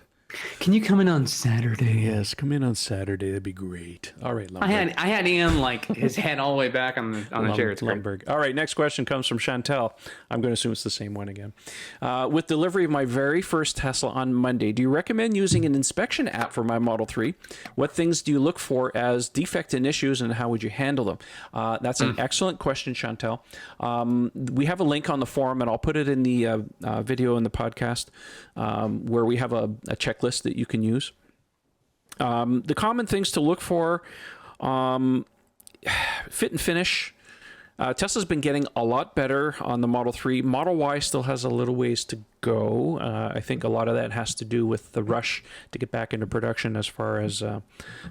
Can you come in on Saturday?
Yes, come in on Saturday. That'd be great. All right, Lundberg.
I had Ian like his head all the way back on the chair. It's
Lundberg. All right, next question comes from Chantel. I'm going to assume it's the same one again. With delivery of my very first Tesla on Monday, do you recommend using an inspection app for my Model 3? What things do you look for as defect and issues, and how would you handle them? That's an excellent question, Chantel. We have a link on the forum, and I'll put it in the video in the podcast where we have a checklist that you can use. The common things to look for, fit and finish. Tesla's been getting a lot better on the Model 3. Model Y still has a little ways to go. I think a lot of that has to do with the rush to get back into production as far as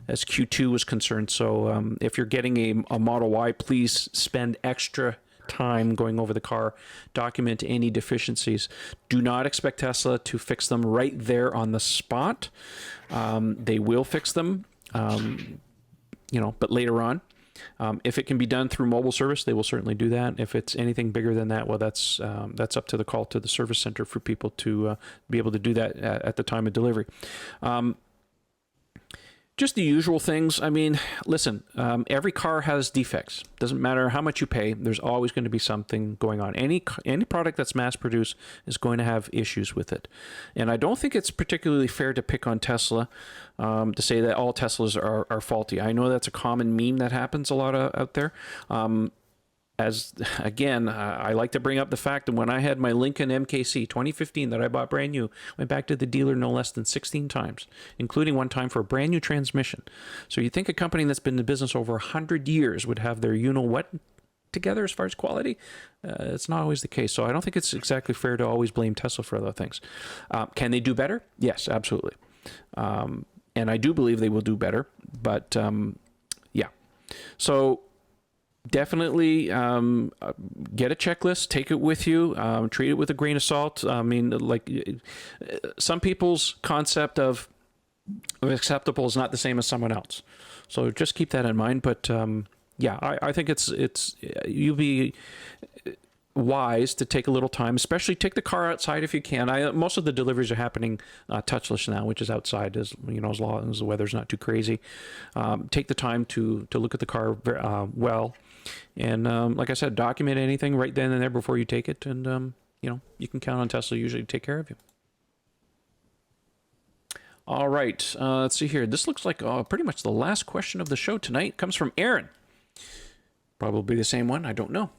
Q2 was concerned. So if you're getting a Model Y, please spend extra time going over the car, document any deficiencies. Do not expect Tesla to fix them right there on the spot. They will fix them, but later on. If it can be done through mobile service, they will certainly do that. If it's anything bigger than that, well, that's up to the call to the service center for people to be able to do that at the time of delivery. Just the usual things. I mean, listen, every car has defects. Doesn't matter how much you pay. There's always going to be something going on. Any product that's mass produced is going to have issues with it. And I don't think it's particularly fair to pick on Tesla to say that all Teslas are faulty. I know that's a common meme that happens a lot out there. I like to bring up the fact that when I had my Lincoln MKC 2015 that I bought brand new, went back to the dealer no less than 16 times, including one time for a brand new transmission. So you think a company that's been in business over 100 years would have their you-know-what together as far as quality? It's not always the case. So I don't think it's exactly fair to always blame Tesla for other things. Can they do better? Yes, absolutely. And I do believe they will do better. But yeah. So definitely get a checklist, take it with you, treat it with a grain of salt. I mean, like some people's concept of acceptable is not the same as someone else. So just keep that in mind. But yeah, I think it's you'll be wise to take a little time, especially take the car outside if you can. Most of the deliveries are happening touchless now, which is outside, as long as the weather's not too crazy. Take the time to look at the car well. And like I said, document anything right then and there before you take it. And, you can count on Tesla usually to take care of you. All right. Let's see here. This looks like pretty much the last question of the show tonight. It comes from Aaron. Probably the same one. I don't know.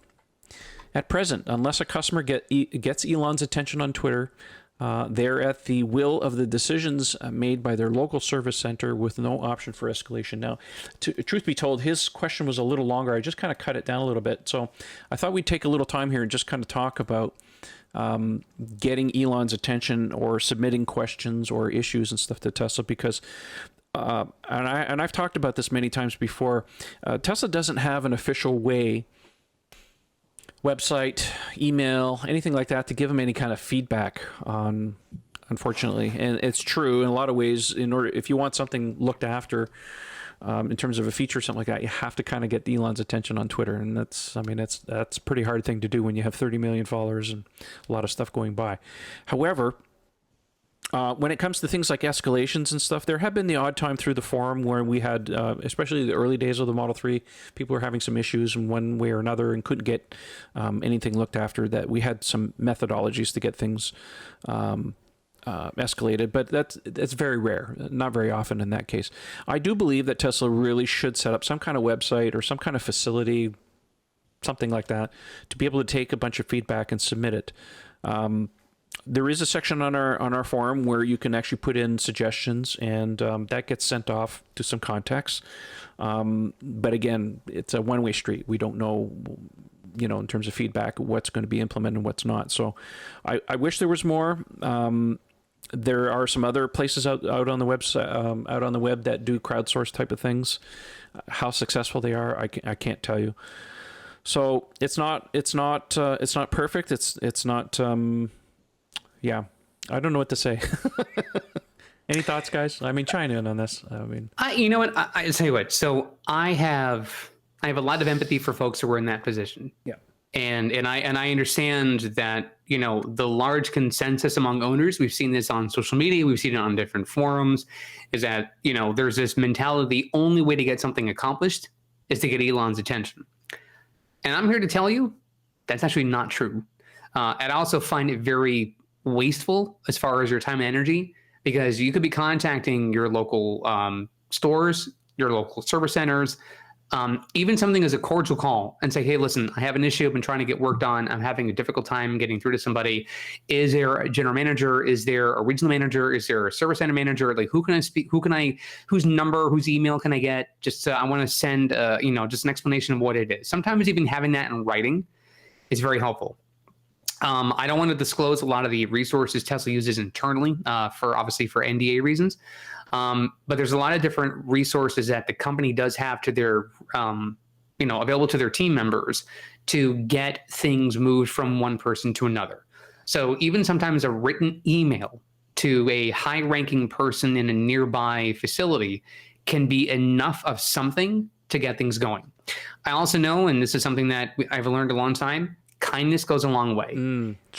At present, unless a customer gets Elon's attention on Twitter, they're at the will of the decisions made by their local service center with no option for escalation. Now, truth be told, his question was a little longer. I just kind of cut it down a little bit. So I thought we'd take a little time here and just kind of talk about getting Elon's attention or submitting questions or issues and stuff to Tesla, because and I've talked about this many times before. Tesla doesn't have an official way, website, email, anything like that, to give them any kind of feedback on, unfortunately. And it's true in a lot of ways. If you want something looked after in terms of a feature or something like that, you have to kind of get Elon's attention on Twitter. And that's a pretty hard thing to do when you have 30 million followers and a lot of stuff going by. However, when it comes to things like escalations and stuff, there have been the odd time through the forum where we had, especially the early days of the Model 3, people were having some issues in one way or another and couldn't get anything looked after, that we had some methodologies to get things escalated, but that's very rare, not very often in that case. I do believe that Tesla really should set up some kind of website or some kind of facility, something like that, to be able to take a bunch of feedback and submit it. There is a section on our forum where you can actually put in suggestions, and that gets sent off to some contacts. But again, it's a one-way street. We don't know, in terms of feedback, what's going to be implemented and what's not. So I wish there was more. There are some other places out on the website, out on the web, that do crowdsource type of things. How successful they are, I can't tell you. So it's not perfect. It's not. Yeah, I don't know what to say. Any thoughts, guys? I mean, chime in on this.
You know what? I tell you what. So I have a lot of empathy for folks who are in that position. Yeah. And I understand that, the large consensus among owners, we've seen this on social media, we've seen it on different forums, is that, there's this mentality, the only way to get something accomplished is to get Elon's attention. And I'm here to tell you that's actually not true. I also find it very wasteful as far as your time and energy, because you could be contacting your local stores, your local service centers, even something as a cordial call, and say, hey, listen, I have an issue. I've been trying to get work done. I'm having a difficult time getting through to somebody. Is there a general manager? Is there a regional manager? Is there a service center manager? Like, who can I speak? Whose number, whose email can I get? Just, I want to send, just an explanation of what it is. Sometimes even having that in writing is very helpful. I don't want to disclose a lot of the resources Tesla uses internally for NDA reasons. But there's a lot of different resources that the company does have to their, available to their team members to get things moved from one person to another. So even sometimes a written email to a high-ranking person in a nearby facility can be enough of something to get things going. I also know, and this is something that I've learned a long time, kindness goes a long way.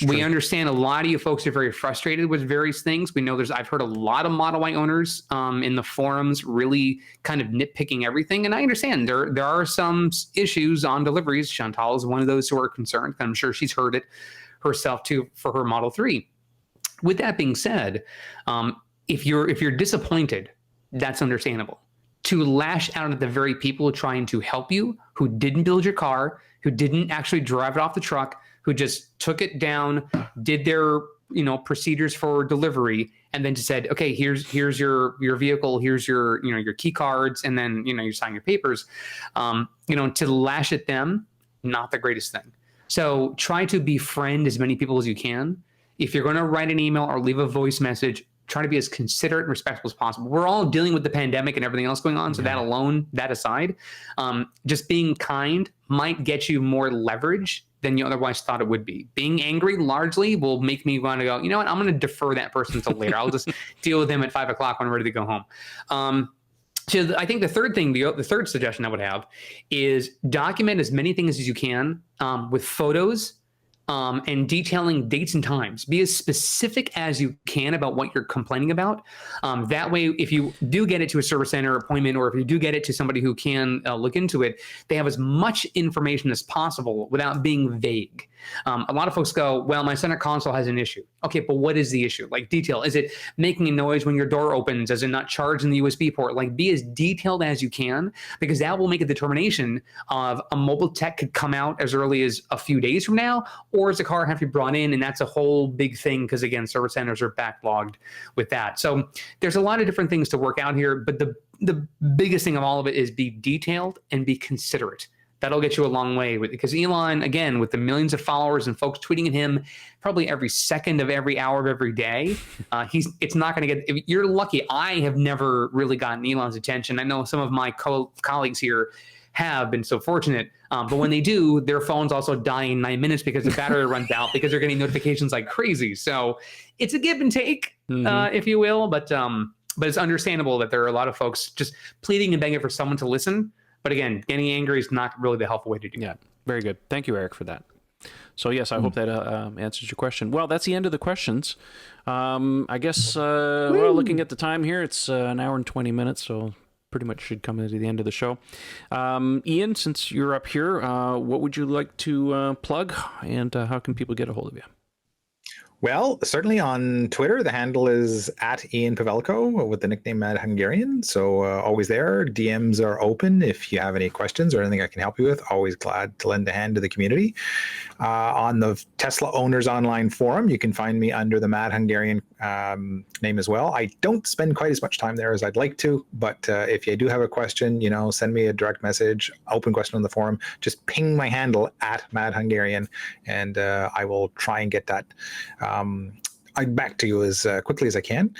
We understand a lot of you folks are very frustrated with various things. We know I've heard a lot of Model Y owners in the forums really kind of nitpicking everything. And I understand there are some issues on deliveries. Chantal is one of those who are concerned. I'm sure she's heard it herself too for her Model 3. With that being said, if you're disappointed, that's understandable. To lash out at the very people trying to help you, who didn't build your car, who didn't actually drive it off the truck, who just took it down, did their procedures for delivery, and then just said, okay, here's your vehicle, here's your your key cards, and then you sign your papers. To lash at them, not the greatest thing. So try to befriend as many people as you can. If you're going to write an email or leave a voice message, try to be as considerate and respectful as possible. We're all dealing with the pandemic and everything else going on. So that aside, just being kind might get you more leverage than you otherwise thought it would be. Being angry largely will make me want to go, you know what, I'm going to defer that person until later. I'll just deal with them at 5 o'clock when I'm ready to go home. So I think the third thing, the third suggestion I would have is document as many things as you can with photos, and detailing dates and times. Be as specific as you can about what you're complaining about. That way, if you do get it to a service center appointment, or if you do get it to somebody who can look into it, they have as much information as possible without being vague. A lot of folks go, well, my center console has an issue. Okay, but what is the issue? Like detail. Is it making a noise when your door opens? Is it not charging the USB port? Like be as detailed as you can, because that will make a determination of a mobile tech could come out as early as a few days from now, or does the car have to be brought in? And that's a whole big thing because, again, service centers are backlogged with that. So there's a lot of different things to work out here, but the biggest thing of all of it is be detailed and be considerate. That'll get you a long way because Elon, again, with the millions of followers and folks tweeting at him probably every second of every hour of every day, it's not going to get. If you're lucky. I have never really gotten Elon's attention. I know some of my colleagues here have been so fortunate, but when they do, their phones also die in 9 minutes because the battery runs out because they're getting notifications like crazy. So it's a give and take, if you will, but it's understandable that there are a lot of folks just pleading and begging for someone to listen. But again, getting angry is not really the helpful way to do it.
Yeah, very good. Thank you, Eric, for that. So yes, I hope that answers your question. Well, that's the end of the questions. I guess, well, looking at the time here, it's an hour and 20 minutes, so pretty much should come to the end of the show. Ian, since you're up here, what would you like to plug, and how can people get a hold of you?
Well, certainly on Twitter, the handle is at Ian Pavelko with the nickname Mad Hungarian. So always there. DMs are open if you have any questions or anything I can help you with. Always glad to lend a hand to the community. On the Tesla Owners Online Forum, you can find me under the Mad Hungarian name as well. I don't spend quite as much time there as I'd like to, but if you do have a question, send me a direct message, open question on the forum. Just ping my handle at Mad Hungarian, and I will try and get that back to you as quickly as I can.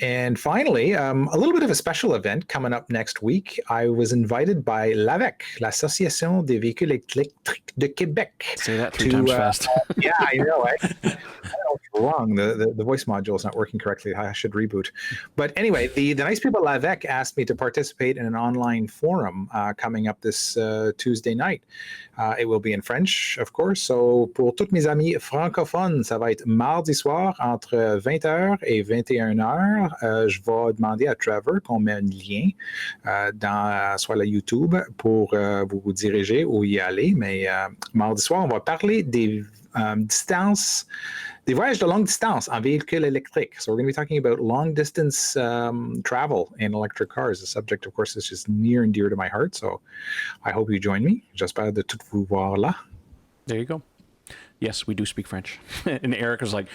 And finally, a little bit of a special event coming up next week. I was invited by l'AVEC, l'Association des véhicules électriques de Québec.
Say that three times fast.
Yeah, I know. I don't know what's wrong. The voice module is not working correctly. I should reboot. But anyway, the nice people at l'AVEC asked me to participate in an online forum coming up this Tuesday night. It will be in French, of course. So pour tous mes amis francophones, ça va être mardi soir entre 20h et 21h. Je vais demander à Trevor qu'on met un lien dans soit la YouTube pour vous diriger où y aller. Mais mardi soir, on va parler des distances, des voyages de longue distance en véhicule électrique. So we're going to be talking about long distance travel in electric cars. The subject, of course, is just near and dear to my heart. So I hope you join me. J'espère de tout vous voir là.
There you go. Yes, we do speak French. And Eric was like,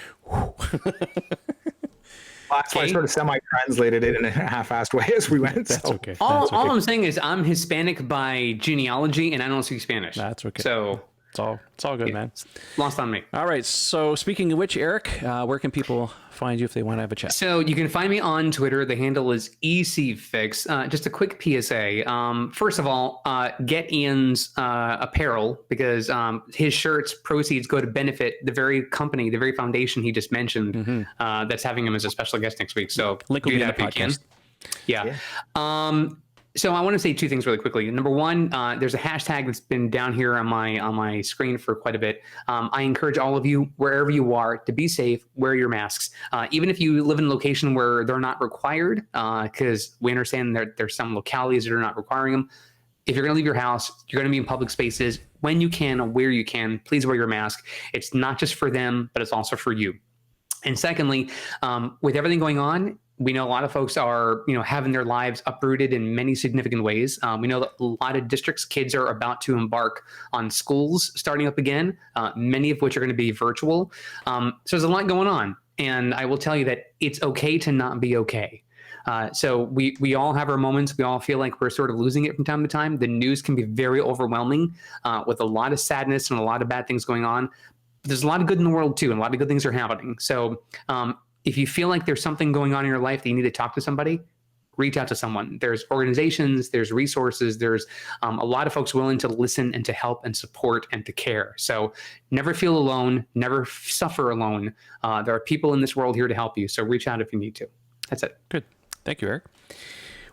That's why I sort of semi-translated it in a half-assed way as we went.
That's
so.
okay.
All
That's okay.
I'm saying is I'm Hispanic by genealogy, and I don't speak Spanish.
That's okay.
So
It's all good, man.
Lost on me.
All right. So speaking of which, Eric, where can people find you if they want to have a chat?
So you can find me on Twitter. The handle is ECFix. Just a quick PSA. First of all, get Ian's apparel, because his shirts proceeds go to benefit the very company, the very foundation he just mentioned, that's having him as a special guest next week. So
Link will
do
be in
that
the
if you can.
podcast.
Yeah. So I want to say two things really quickly. Number one, there's a hashtag that's been down here on my screen for quite a bit. I encourage all of you, wherever you are, to be safe, wear your masks. Even if you live in a location where they're not required, because we understand there's some localities that are not requiring them. If you're going to leave your house, you're going to be in public spaces. When you can, or where you can, please wear your mask. It's not just for them, but it's also for you. And secondly, with everything going on, we know a lot of folks are, having their lives uprooted in many significant ways. We know that a lot of districts, kids are about to embark on schools starting up again, many of which are going to be virtual. So there's a lot going on. And I will tell you that it's okay to not be okay. So we all have our moments. We all feel like we're sort of losing it from time to time. The news can be very overwhelming with a lot of sadness and a lot of bad things going on. But there's a lot of good in the world too, and a lot of good things are happening. So if you feel like there's something going on in your life that you need to talk to somebody, reach out to someone. There's organizations, there's resources, there's a lot of folks willing to listen and to help and support and to care. So never feel alone, never suffer alone. There are people in this world here to help you. So reach out if you need to. That's it.
Good. Thank you, Eric.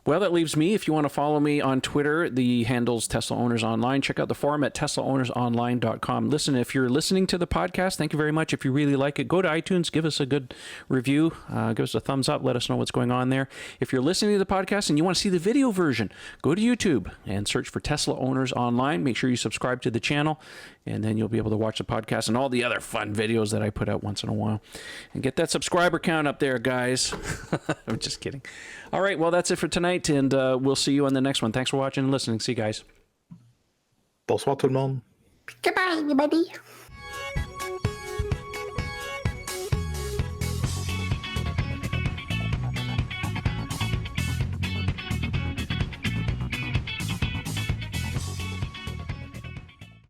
Well, that leaves me. If you want to follow me on Twitter, the handle's Tesla Owners Online. Check out the forum at teslaownersonline.com. Listen, if you're listening to the podcast, thank you very much. If you really like it, go to iTunes, give us a good review, give us a thumbs up, let us know what's going on there. If you're listening to the podcast and you want to see the video version, go to YouTube and search for Tesla Owners Online. Make sure you subscribe to the channel. and then you'll be able to watch the podcast and all the other fun videos that I put out once in a while. And get that subscriber count up there, guys. I'm just kidding. All right, well, that's it for tonight, and we'll see you on the next one. Thanks for watching and listening. See you guys.
Bonsoir tout le monde.
Goodbye, everybody.